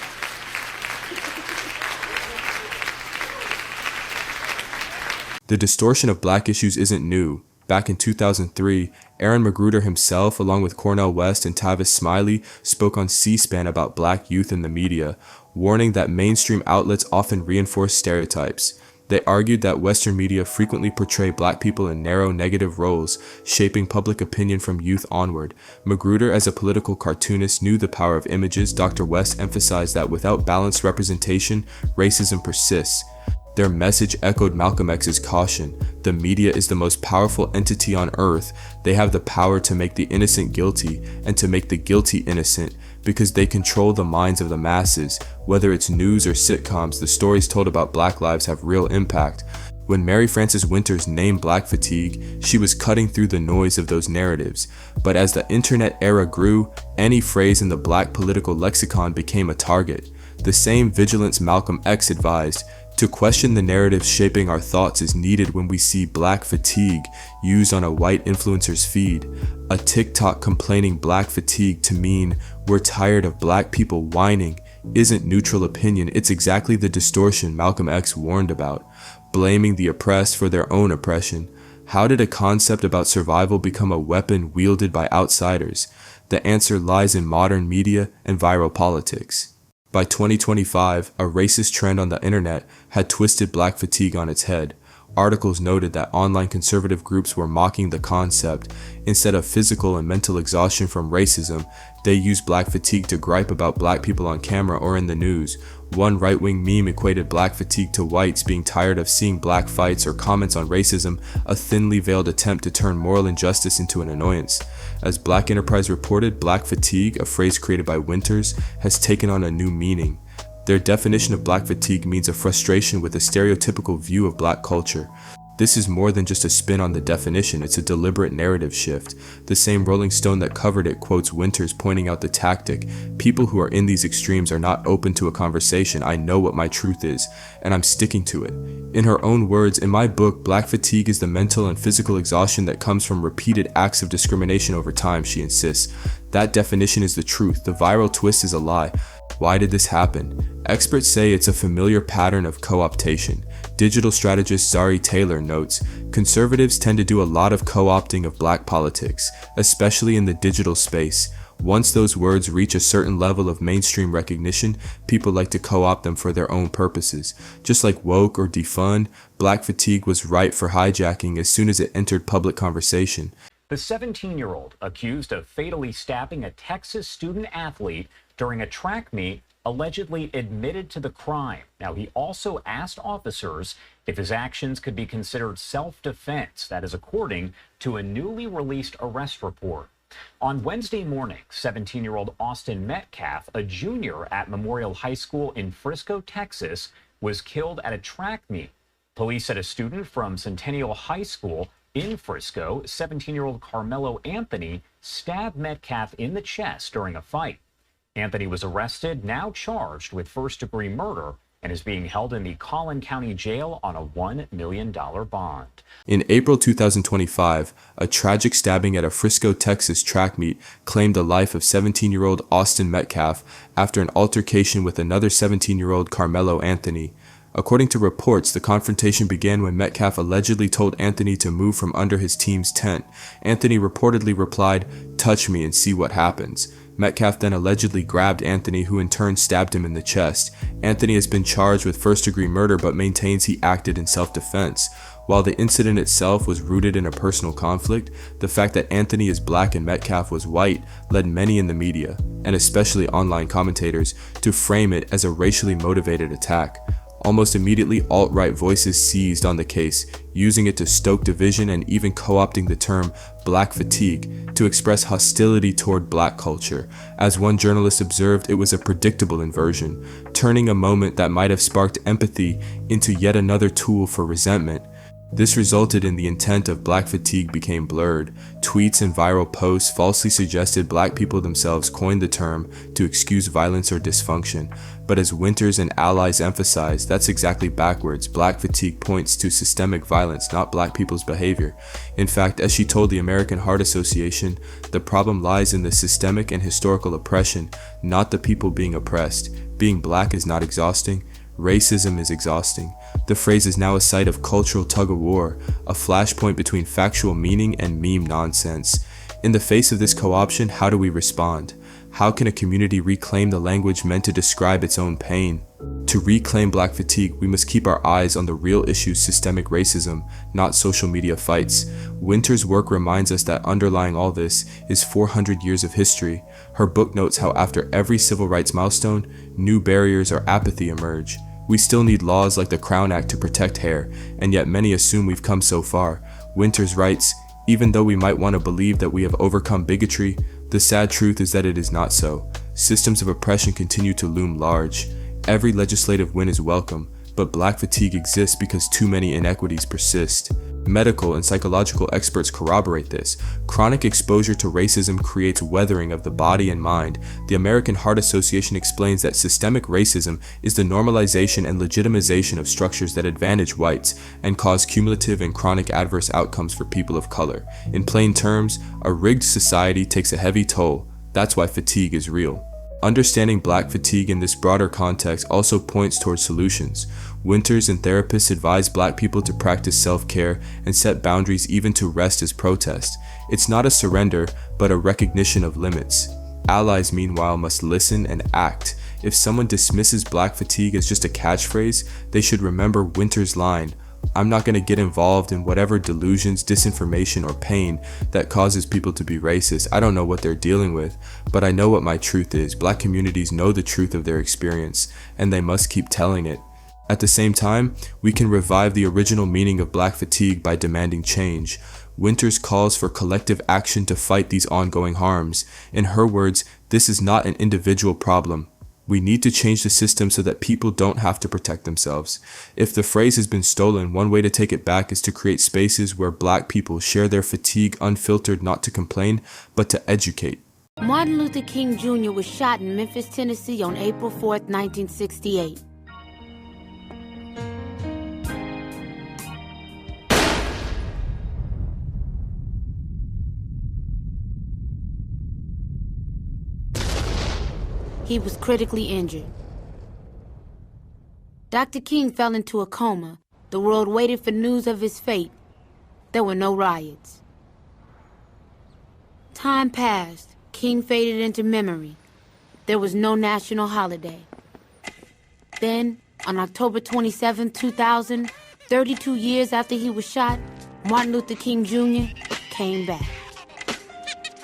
The distortion of black issues isn't new. Back in 2003, Aaron McGruder himself, along with Cornel West and Tavis Smiley, spoke on C-SPAN about black youth in the media, warning that mainstream outlets often reinforce stereotypes. They argued that Western media frequently portray black people in narrow, negative roles, shaping public opinion from youth onward. McGruder, as a political cartoonist, knew the power of images. Dr. West emphasized that without balanced representation, racism persists. Their message echoed Malcolm X's caution. The media is the most powerful entity on earth. They have the power to make the innocent guilty and to make the guilty innocent, because they control the minds of the masses. Whether it's news or sitcoms, the stories told about black lives have real impact. When Mary Frances Winters named black fatigue, she was cutting through the noise of those narratives. But as the internet era grew, any phrase in the black political lexicon became a target. The same vigilance Malcolm X advised. To question the narratives shaping our thoughts is needed when we see black fatigue used on a white influencer's feed. A TikTok complaining black fatigue to mean we're tired of black people whining isn't neutral opinion. It's exactly the distortion Malcolm X warned about, blaming the oppressed for their own oppression. How did a concept about survival become a weapon wielded by outsiders? The answer lies in modern media and viral politics. By 2025, a racist trend on the internet had twisted black fatigue on its head. Articles noted that online conservative groups were mocking the concept. Instead of physical and mental exhaustion from racism, they used black fatigue to gripe about black people on camera or in the news. One right-wing meme equated black fatigue to whites being tired of seeing black fights or comments on racism, a thinly veiled attempt to turn moral injustice into an annoyance. As Black Enterprise reported, black fatigue, a phrase created by Winters, has taken on a new meaning. Their definition of black fatigue means a frustration with a stereotypical view of black culture. This is more than just a spin on the definition, it's a deliberate narrative shift. The same Rolling Stone that covered it quotes Winters pointing out the tactic. People who are in these extremes are not open to a conversation. I know what my truth is, and I'm sticking to it. In her own words, in my book, black fatigue is the mental and physical exhaustion that comes from repeated acts of discrimination over time, she insists. That definition is the truth. The viral twist is a lie. Why did this happen? Experts say it's a familiar pattern of co-optation. Digital strategist Zari Taylor notes, conservatives tend to do a lot of co-opting of black politics, especially in the digital space. Once those words reach a certain level of mainstream recognition, people like to co-opt them for their own purposes. Just like woke or defund, black fatigue was ripe for hijacking as soon as it entered public conversation. The 17-year-old accused of fatally stabbing a Texas student athlete during a track meet allegedly admitted to the crime. Now, he also asked officers if his actions could be considered self-defense. That is according to a newly released arrest report. On Wednesday morning, 17-year-old Austin Metcalf, a junior at Memorial High School in Frisco, Texas, was killed at a track meet. Police said a student from Centennial High School in Frisco, 17-year-old Carmelo Anthony, stabbed Metcalf in the chest during a fight. Anthony was arrested, now charged with first-degree murder, and is being held in the Collin County Jail on a $1 million bond. In April 2025, a tragic stabbing at a Frisco, Texas track meet claimed the life of 17-year-old Austin Metcalf after an altercation with another 17-year-old Carmelo Anthony. According to reports, the confrontation began when Metcalf allegedly told Anthony to move from under his team's tent. Anthony reportedly replied, "Touch me and see what happens." Metcalf then allegedly grabbed Anthony, who in turn stabbed him in the chest. Anthony has been charged with first-degree murder but maintains he acted in self-defense. While the incident itself was rooted in a personal conflict, the fact that Anthony is black and Metcalf was white led many in the media, and especially online commentators, to frame it as a racially motivated attack. Almost immediately, alt-right voices seized on the case, using it to stoke division and even co-opting the term black fatigue to express hostility toward black culture. As one journalist observed, it was a predictable inversion, turning a moment that might have sparked empathy into yet another tool for resentment. This resulted in the intent of black fatigue became blurred. Tweets and viral posts falsely suggested black people themselves coined the term to excuse violence or dysfunction. But as Winters and allies emphasized, that's exactly backwards. Black fatigue points to systemic violence, not black people's behavior. In fact, as she told the American Heart Association, the problem lies in the systemic and historical oppression, not the people being oppressed. Being black is not exhausting. Racism is exhausting. The phrase is now a site of cultural tug-of-war, a flashpoint between factual meaning and meme nonsense. In the face of this co-option, how do we respond? How can a community reclaim the language meant to describe its own pain? To reclaim black fatigue, we must keep our eyes on the real issue: systemic racism, not social media fights. Winters' work reminds us that underlying all this is 400 years of history. Her book notes how after every civil rights milestone, new barriers or apathy emerge. We still need laws like the Crown Act to protect hair, and yet many assume we've come so far. Winters writes, even though we might want to believe that we have overcome bigotry, the sad truth is that it is not so. Systems of oppression continue to loom large. Every legislative win is welcome, but black fatigue exists because too many inequities persist. Medical and psychological experts corroborate this. Chronic exposure to racism creates weathering of the body and mind. The American Heart Association explains that systemic racism is the normalization and legitimization of structures that advantage whites and cause cumulative and chronic adverse outcomes for people of color. In plain terms, a rigged society takes a heavy toll. That's why fatigue is real. Understanding black fatigue in this broader context also points towards solutions. Winters and therapists advise black people to practice self-care and set boundaries, even to rest as protest. It's not a surrender, but a recognition of limits. Allies, meanwhile, must listen and act. If someone dismisses black fatigue as just a catchphrase, they should remember Winters' line, I'm not going to get involved in whatever delusions, disinformation, or pain that causes people to be racist. I don't know what they're dealing with, but I know what my truth is. Black communities know the truth of their experience, and they must keep telling it. At the same time, we can revive the original meaning of Black fatigue by demanding change. Winters calls for collective action to fight these ongoing harms. In her words, this is not an individual problem. We need to change the system so that people don't have to protect themselves. If the phrase has been stolen, one way to take it back is to create spaces where Black people share their fatigue unfiltered, not to complain, but to educate. Martin Luther King Jr. was shot in Memphis, Tennessee on April 4th, 1968. He was critically injured. Dr. King fell into a coma. The world waited for news of his fate. There were no riots. Time passed. King faded into memory. There was no national holiday. Then, on October 27, 2000, 32 years after he was shot, Martin Luther King Jr. came back.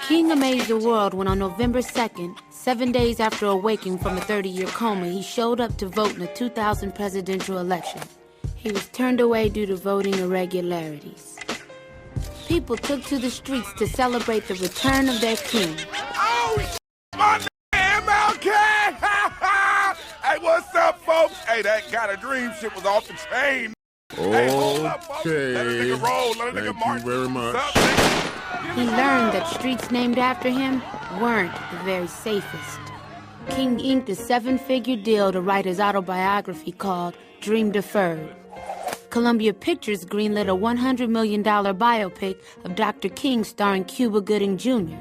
King amazed the world when on November 2nd, 7 days after awaking from a 30-year coma, he showed up to vote in the 2000 presidential election. He was turned away due to voting irregularities. People took to the streets to celebrate the return of their king. Oh, my MLK! Hey, what's up, folks? Hey, that kind of dream shit was off the chain. Hey, hold up, folks. Let a nigga roll. Let a nigga march. Thank you very much. What's up, He learned that streets named after him weren't the very safest. King inked a 7-figure deal to write his autobiography called Dream Deferred. Columbia Pictures greenlit a $100 million biopic of Dr. King starring Cuba Gooding Jr.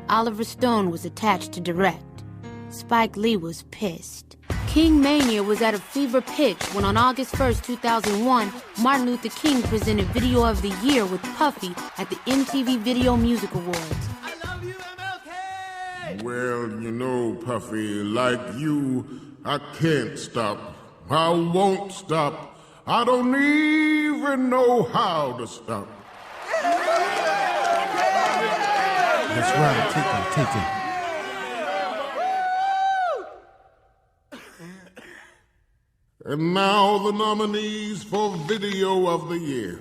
Oliver Stone was attached to direct. Spike Lee was pissed. King Mania was at a fever pitch when on August 1st, 2001, Martin Luther King presented Video of the Year with Puffy at the MTV Video Music Awards. Well, you know, Puffy, like you, I can't stop. I won't stop. I don't even know how to stop. That's right, take it. And now the nominees for Video of the Year.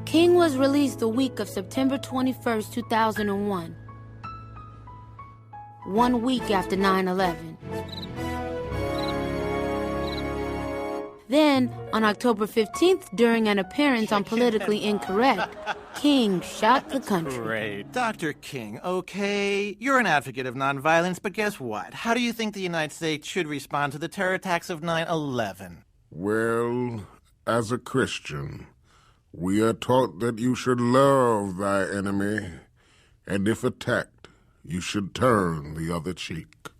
King was released the week of September 21st, 2001. 1 week after 9/11. Then, on October 15th, during an appearance on Politically Incorrect, King shocked the country. Great. Dr. King, okay, you're an advocate of nonviolence, but guess what? How do you think the United States should respond to the terror attacks of 9/11? Well, as a Christian, we are taught that you should love thy enemy, and if attacked, you should turn the other cheek.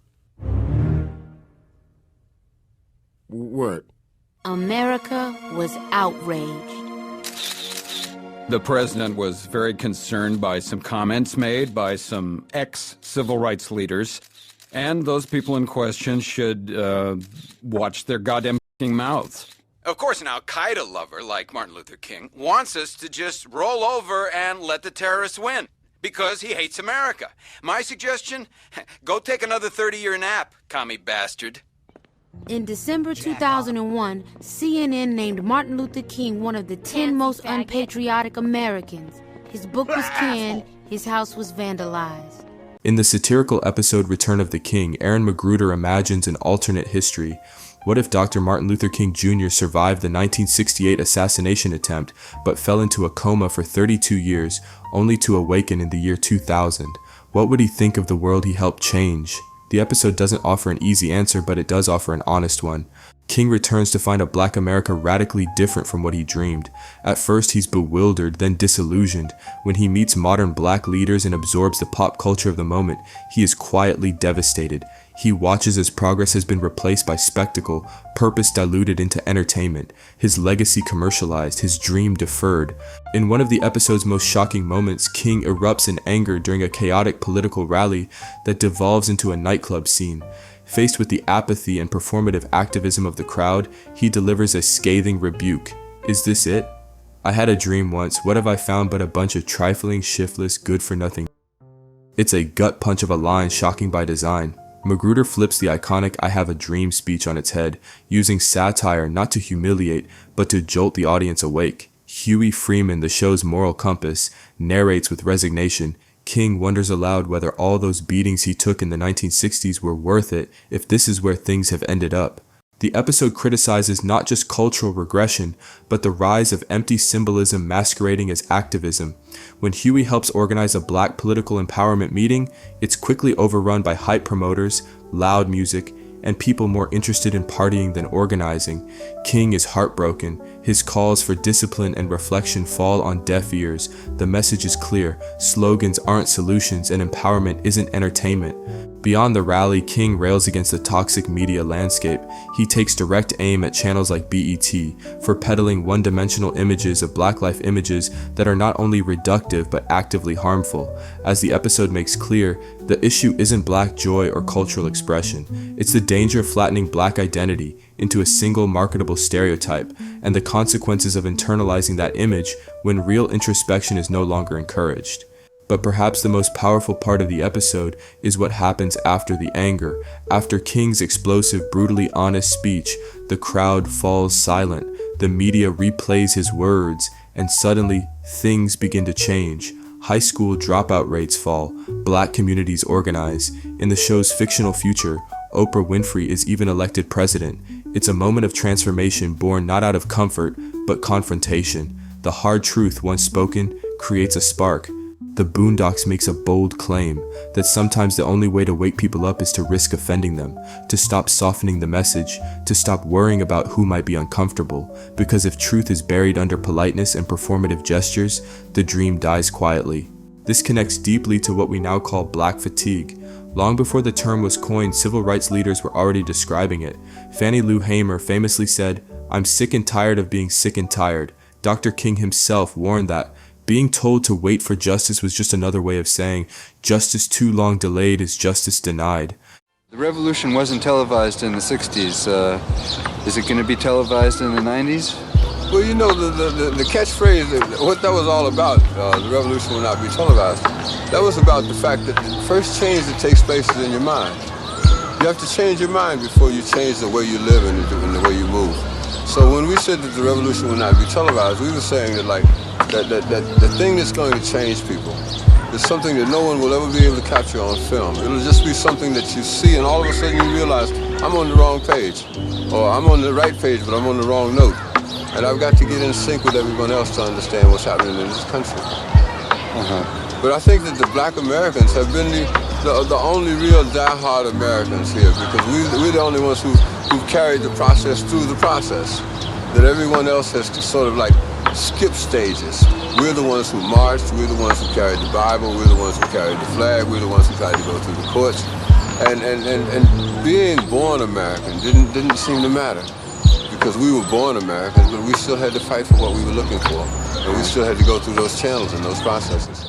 What? America was outraged. The president was very concerned by some comments made by some ex-civil rights leaders, and those people in question should watch their goddamn mouths. Of course, an Al-Qaeda lover like Martin Luther King wants us to just roll over and let the terrorists win because he hates America. My suggestion, go take another 30-year nap, commie bastard. In December 2001, CNN named Martin Luther King one of the 10 most unpatriotic Americans. His book was canned, his house was vandalized. In the satirical episode Return of the King, Aaron McGruder imagines an alternate history. What if Dr. Martin Luther King Jr. survived the 1968 assassination attempt, but fell into a coma for 32 years, only to awaken in the year 2000? What would he think of the world he helped change? The episode doesn't offer an easy answer, but it does offer an honest one. King returns to find a Black America radically different from what he dreamed. At first, he's bewildered, then disillusioned. When he meets modern Black leaders and absorbs the pop culture of the moment, he is quietly devastated. He watches as progress has been replaced by spectacle, purpose diluted into entertainment, his legacy commercialized, his dream deferred. In one of the episode's most shocking moments, King erupts in anger during a chaotic political rally that devolves into a nightclub scene. Faced with the apathy and performative activism of the crowd, he delivers a scathing rebuke. Is this it? I had a dream once. What have I found but a bunch of trifling, shiftless, good-for-nothing? It's a gut punch of a line, shocking by design. McGruder flips the iconic "I have a dream" speech on its head, using satire not to humiliate, but to jolt the audience awake. RileyFreeman, the show's moral compass, narrates with resignation. King wonders aloud whether all those beatings he took in the 1960s were worth it if this is where things have ended up. The episode criticizes not just cultural regression, but the rise of empty symbolism masquerading as activism. When Huey helps organize a black political empowerment meeting, it's quickly overrun by hype promoters, loud music, and people more interested in partying than organizing. King is heartbroken. His calls for discipline and reflection fall on deaf ears. The message is clear. Slogans aren't solutions, and empowerment isn't entertainment. Beyond the rally, King rails against the toxic media landscape. He takes direct aim at channels like BET for peddling one-dimensional images of Black life images that are not only reductive but actively harmful. As the episode makes clear, the issue isn't Black joy or cultural expression. It's the danger of flattening Black identity into a single marketable stereotype, and the consequences of internalizing that image when real introspection is no longer encouraged. But perhaps the most powerful part of the episode is what happens after the anger. After King's explosive, brutally honest speech, the crowd falls silent. The media replays his words, and suddenly things begin to change. High school dropout rates fall. Black communities organize. In the show's fictional future, Oprah Winfrey is even elected president. It's a moment of transformation born not out of comfort, but confrontation. The hard truth, once spoken, creates a spark. The Boondocks makes a bold claim that sometimes the only way to wake people up is to risk offending them, to stop softening the message, to stop worrying about who might be uncomfortable, because if truth is buried under politeness and performative gestures, the dream dies quietly. This connects deeply to what we now call Black fatigue. Long before the term was coined, civil rights leaders were already describing it. Fannie Lou Hamer famously said, "I'm sick and tired of being sick and tired." Dr. King himself warned that being told to wait for justice was just another way of saying justice too long delayed is justice denied. The revolution wasn't televised in the 60s. Is it going to be televised in the 90s? Well, you know, the catchphrase, what that was all about, the revolution will not be televised, that was about the fact that the first change that takes place is in your mind. You have to change your mind before you change the way you live and the way you move. So when we said that the revolution will not be televised, we were saying that, like, that the thing that's going to change people is something that no one will ever be able to capture on film. It'll just be something that you see, and all of a sudden you realize, I'm on the wrong page, or I'm on the right page, but I'm on the wrong note. And I've got to get in sync with everyone else to understand what's happening in this country. But I think that the Black Americans have been the only real die-hard Americans here, because we're the only ones who've carried the process through the process. That everyone else has to sort of like skip stages. We're the ones who marched, we're the ones who carried the Bible, we're the ones who carried the flag, we're the ones who tried to go through the courts. And being born American didn't seem to matter, because we were born Americans, but we still had to fight for what we were looking for. And we still had to go through those channels and those processes.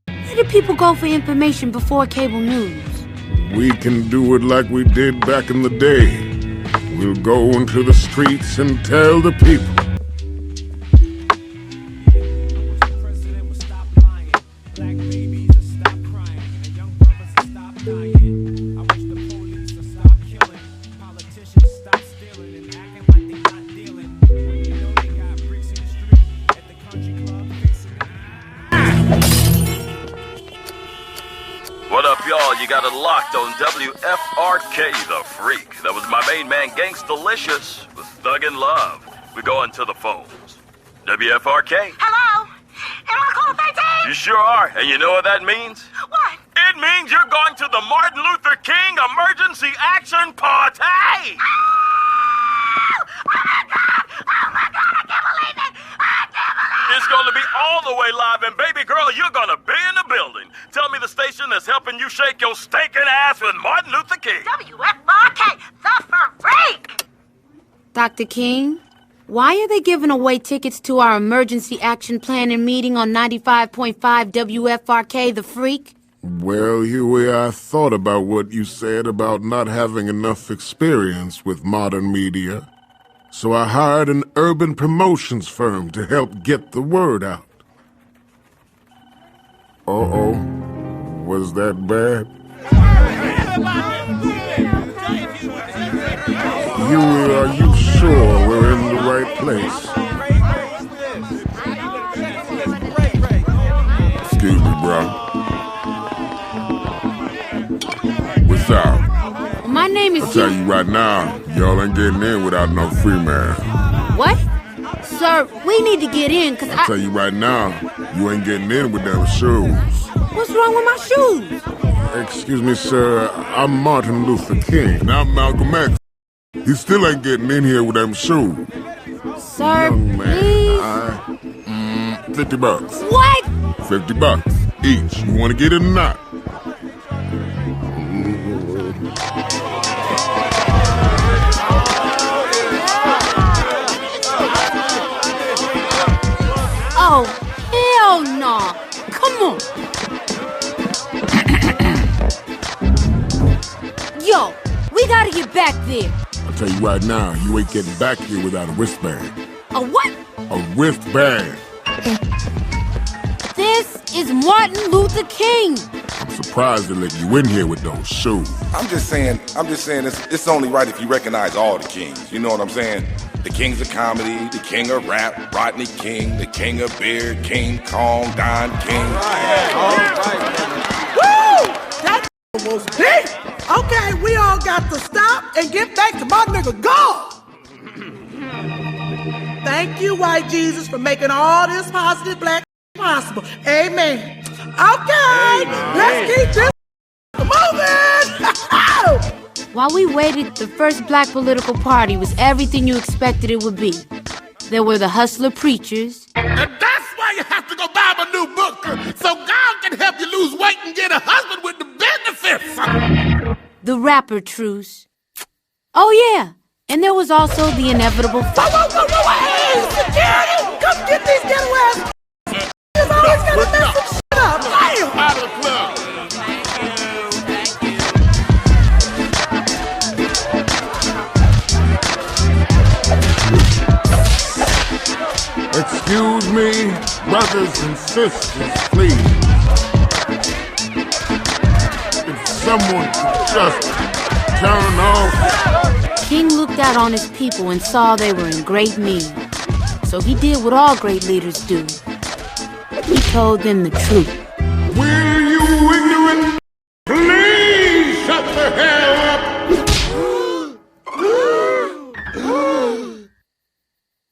Where did people go for information before cable news? We can do it like we did back in the day. We'll go into the streets and tell the people. What up, y'all? You got it locked on WFRK, The Freak. That was my main man, Gangstalicious, with Thug and Love. We're going to the phones. WFRK? Hello? Am I calling 13? You sure are, and you know what that means? What? It means you're going to the Martin Luther King Emergency Action Party! Oh my God! Oh my God, I can't believe it! I can't believe it! It's going to be all the way live, and baby girl, you're going to be in the building. Tell me the station that's helping you shake your stinking ass with Martin Luther King. WFRK, The Freak! Dr. King, why are they giving away tickets to our emergency action planning meeting on 95.5 WFRK, The Freak? Well, Huey, I thought about what you said about not having enough experience with modern media. So I hired an urban promotions firm to help get the word out. Uh-oh. Was that bad? Huey, are you sure we're in the right place? Excuse me, bro. What's up? My name is I'll tell you right now, y'all ain't getting in without no Freeman. What? Sir, we need to get in, because I'll tell you right now, you ain't getting in with them shoes. What's wrong with my shoes? Excuse me, sir. I'm Martin Luther King. And I'm Malcolm X. You still ain't getting in here with them shoes. Sir, young man, please. $50. What? $50 each. You want to get in or not? Oh, hell no. Come on. Yo, we gotta get back there. I'll tell you right now, you ain't getting back here without a wristband. A what? A wristband. This is Martin Luther King. I'm surprised they let you in here with those shoes. I'm just saying it's only right if you recognize all the kings. You know what I'm saying? The kings of comedy, the king of rap, Rodney King, the king of beer, King Kong, Don King. All right. Woo! That was big. Okay, we all got to stop and get back to my nigga God. Thank you, white Jesus, for making all this positive black possible. Amen. Okay, let's keep this moving. While we waited, the first black political party was everything you expected it would be. There were the hustler preachers. And that's why you have to go buy a new book, so God can help you lose weight and get a husband with the benefits. The rapper truce. Oh yeah, and there was also the inevitable fight. Hey, security! Come get these ghetto ass. He's always gonna mess some shit up. Damn! Out of the club. Excuse me, brothers and sisters, please. If someone could just turn off. King looked out on his people and saw they were in great need. So he did what all great leaders do. He told them the truth. Will you ignorant please shut the hell up?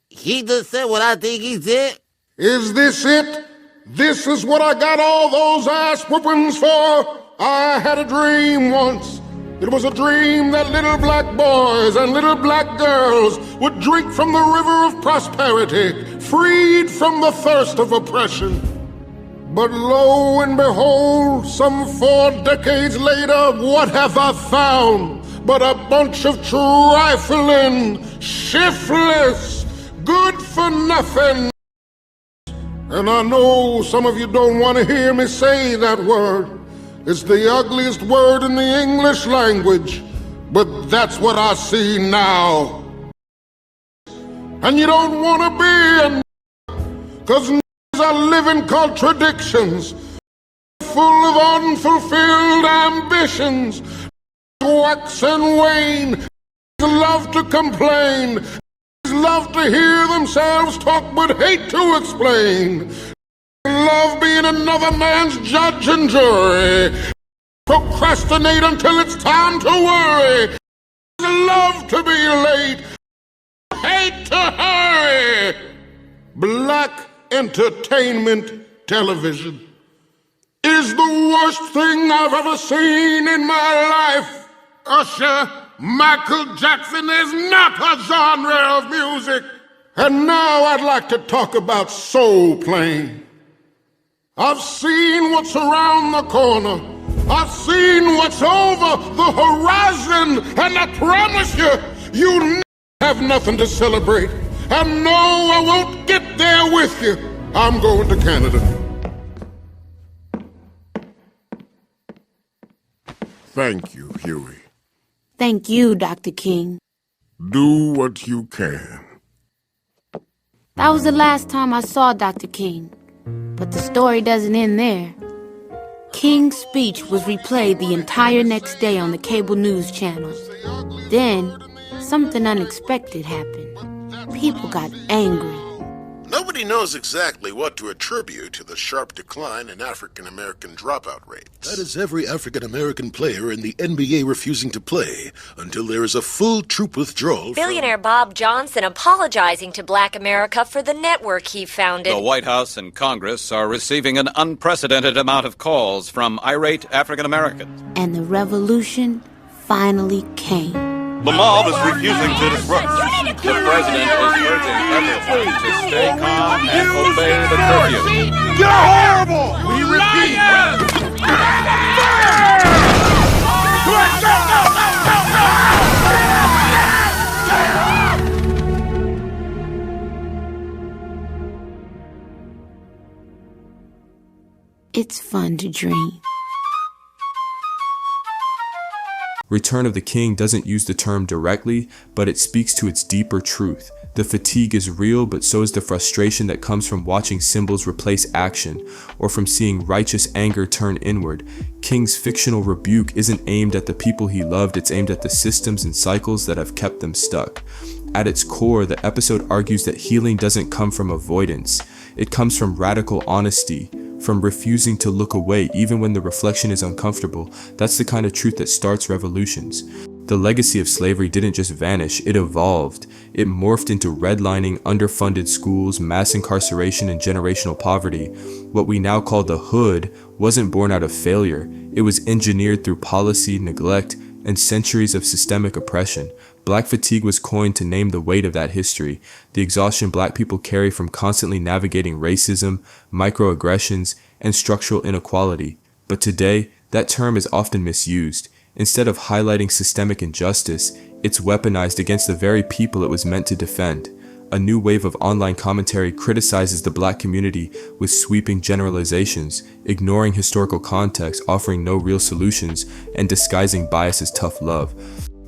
He just said what I think he said. Is this it? This is what I got all those ass whoopings for? I had a dream once. It was a dream that little black boys and little black girls would drink from the river of prosperity, freed from the thirst of oppression. But lo and behold, some 4 decades later, what have I found but a bunch of trifling, shiftless, good-for-nothing. And I know some of you don't want to hear me say that word. It's the ugliest word in the English language, but that's what I see now. And you don't want to be a because are living contradictions, full of unfulfilled ambitions, wax and wane, love to complain, love to hear themselves talk but hate to explain, love being another man's judge and jury, procrastinate until it's time to worry, love to be late, hate to hurry. Black entertainment television is the worst thing I've ever seen in my life. Usher, Michael Jackson is not a genre of music. And now I'd like to talk about soul playing. I've seen what's around the corner. I've seen what's over the horizon. And I promise you, you have nothing to celebrate. And no, I won't get there with you. I'm going to Canada. Thank you, Huey. Thank you, Dr. King. Do what you can. That was the last time I saw Dr. King. But the story doesn't end there. King's speech was replayed the entire next day on the cable news channels. Then, something unexpected happened. People got angry. Nobody knows exactly what to attribute to the sharp decline in African-American dropout rates. That is every African-American player in the NBA refusing to play until there is a full troop withdrawal. Billionaire Bob Johnson apologizing to Black America for the network he founded. The White House and Congress are receiving an unprecedented amount of calls from irate African Americans. And the revolution finally came. The mob is refusing to disrupt. The president is urging everyone to stay calm and obey the curfew. You're horrible! We repeat! It's fun to dream. Return of the King doesn't use the term directly, but it speaks to its deeper truth. The fatigue is real, but so is the frustration that comes from watching symbols replace action, or from seeing righteous anger turn inward. King's fictional rebuke isn't aimed at the people he loved, it's aimed at the systems and cycles that have kept them stuck. At its core, the episode argues that healing doesn't come from avoidance. It comes from radical honesty, from refusing to look away even when the reflection is uncomfortable. That's the kind of truth that starts revolutions. The legacy of slavery didn't just vanish, it evolved. It morphed into redlining, underfunded schools, mass incarceration, and generational poverty. What we now call the hood wasn't born out of failure. It was engineered through policy, neglect, and centuries of systemic oppression. Black fatigue was coined to name the weight of that history, the exhaustion Black people carry from constantly navigating racism, microaggressions, and structural inequality. But today, that term is often misused. Instead of highlighting systemic injustice, it's weaponized against the very people it was meant to defend. A new wave of online commentary criticizes the Black community with sweeping generalizations, ignoring historical context, offering no real solutions, and disguising bias as tough love.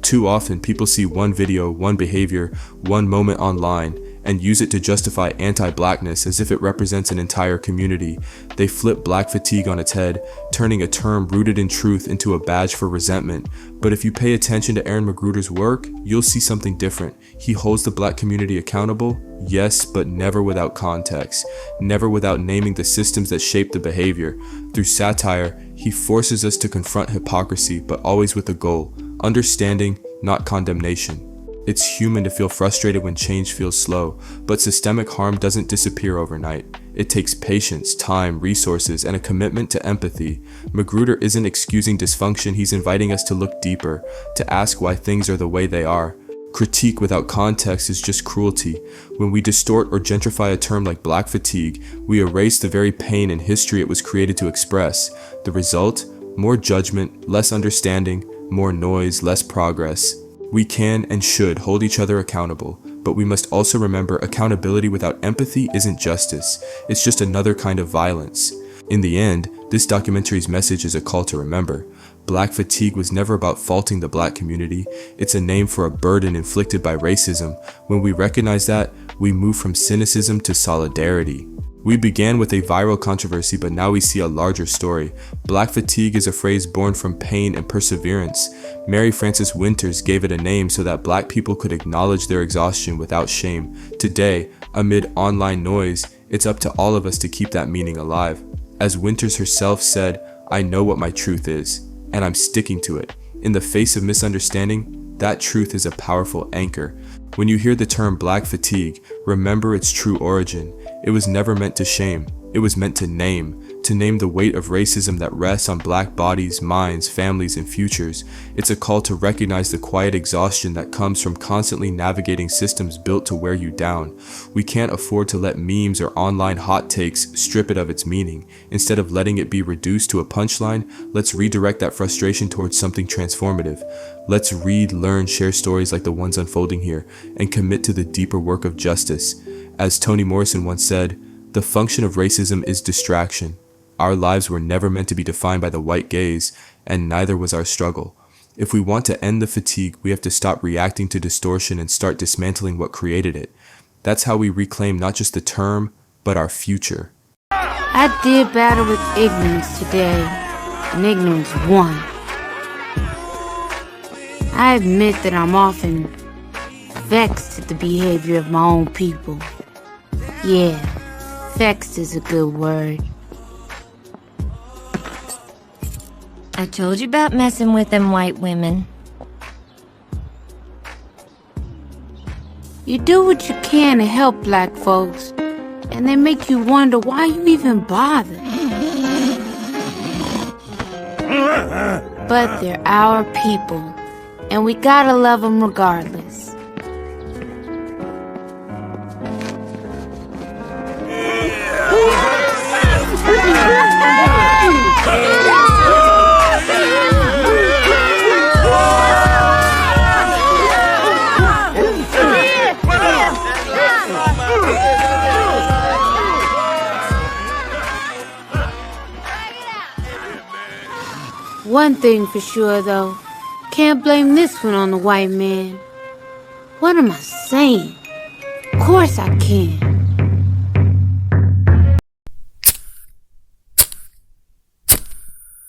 Too often, people see one video, one behavior, one moment online, and use it to justify anti-Blackness as if it represents an entire community. They flip Black fatigue on its head, turning a term rooted in truth into a badge for resentment. But if you pay attention to Aaron McGruder's work, you'll see something different. He holds the Black community accountable, yes, but never without context, never without naming the systems that shape the behavior. Through satire, he forces us to confront hypocrisy, but always with a goal: understanding, not condemnation. It's human to feel frustrated when change feels slow, but systemic harm doesn't disappear overnight. It takes patience, time, resources, and a commitment to empathy. McGruder isn't excusing dysfunction, he's inviting us to look deeper, to ask why things are the way they are. Critique without context is just cruelty. When we distort or gentrify a term like Black fatigue, we erase the very pain and history it was created to express. The result? More judgment, less understanding, more noise, less progress. We can and should hold each other accountable, but we must also remember accountability without empathy isn't justice. It's just another kind of violence. In the end, this documentary's message is a call to remember. Black fatigue was never about faulting the Black community. It's a name for a burden inflicted by racism. When we recognize that, we move from cynicism to solidarity. We began with a viral controversy, but now we see a larger story. Black fatigue is a phrase born from pain and perseverance. Mary Frances Winters gave it a name so that Black people could acknowledge their exhaustion without shame. Today, amid online noise, it's up to all of us to keep that meaning alive. As Winters herself said, "I know what my truth is, and I'm sticking to it." In the face of misunderstanding, that truth is a powerful anchor. When you hear the term Black fatigue, remember its true origin. It was never meant to shame. It was meant to name the weight of racism that rests on Black bodies, minds, families, and futures. It's a call to recognize the quiet exhaustion that comes from constantly navigating systems built to wear you down. We can't afford to let memes or online hot takes strip it of its meaning. Instead of letting it be reduced to a punchline, let's redirect that frustration towards something transformative. Let's read, learn, share stories like the ones unfolding here, and commit to the deeper work of justice. As Toni Morrison once said, "The function of racism is distraction." Our lives were never meant to be defined by the white gaze, and neither was our struggle. If we want to end the fatigue, we have to stop reacting to distortion and start dismantling what created it. That's how we reclaim not just the term, but our future. I did battle with ignorance today, and ignorance won. I admit that I'm often vexed at the behavior of my own people. Yeah, vexed is a good word. I told you about messing with them white women. You do what you can to help black folks, and they make you wonder why you even bother. But they're our people, and we gotta love them regardless. One thing for sure, though, can't blame this one on the white man. What am I saying? Of course I can.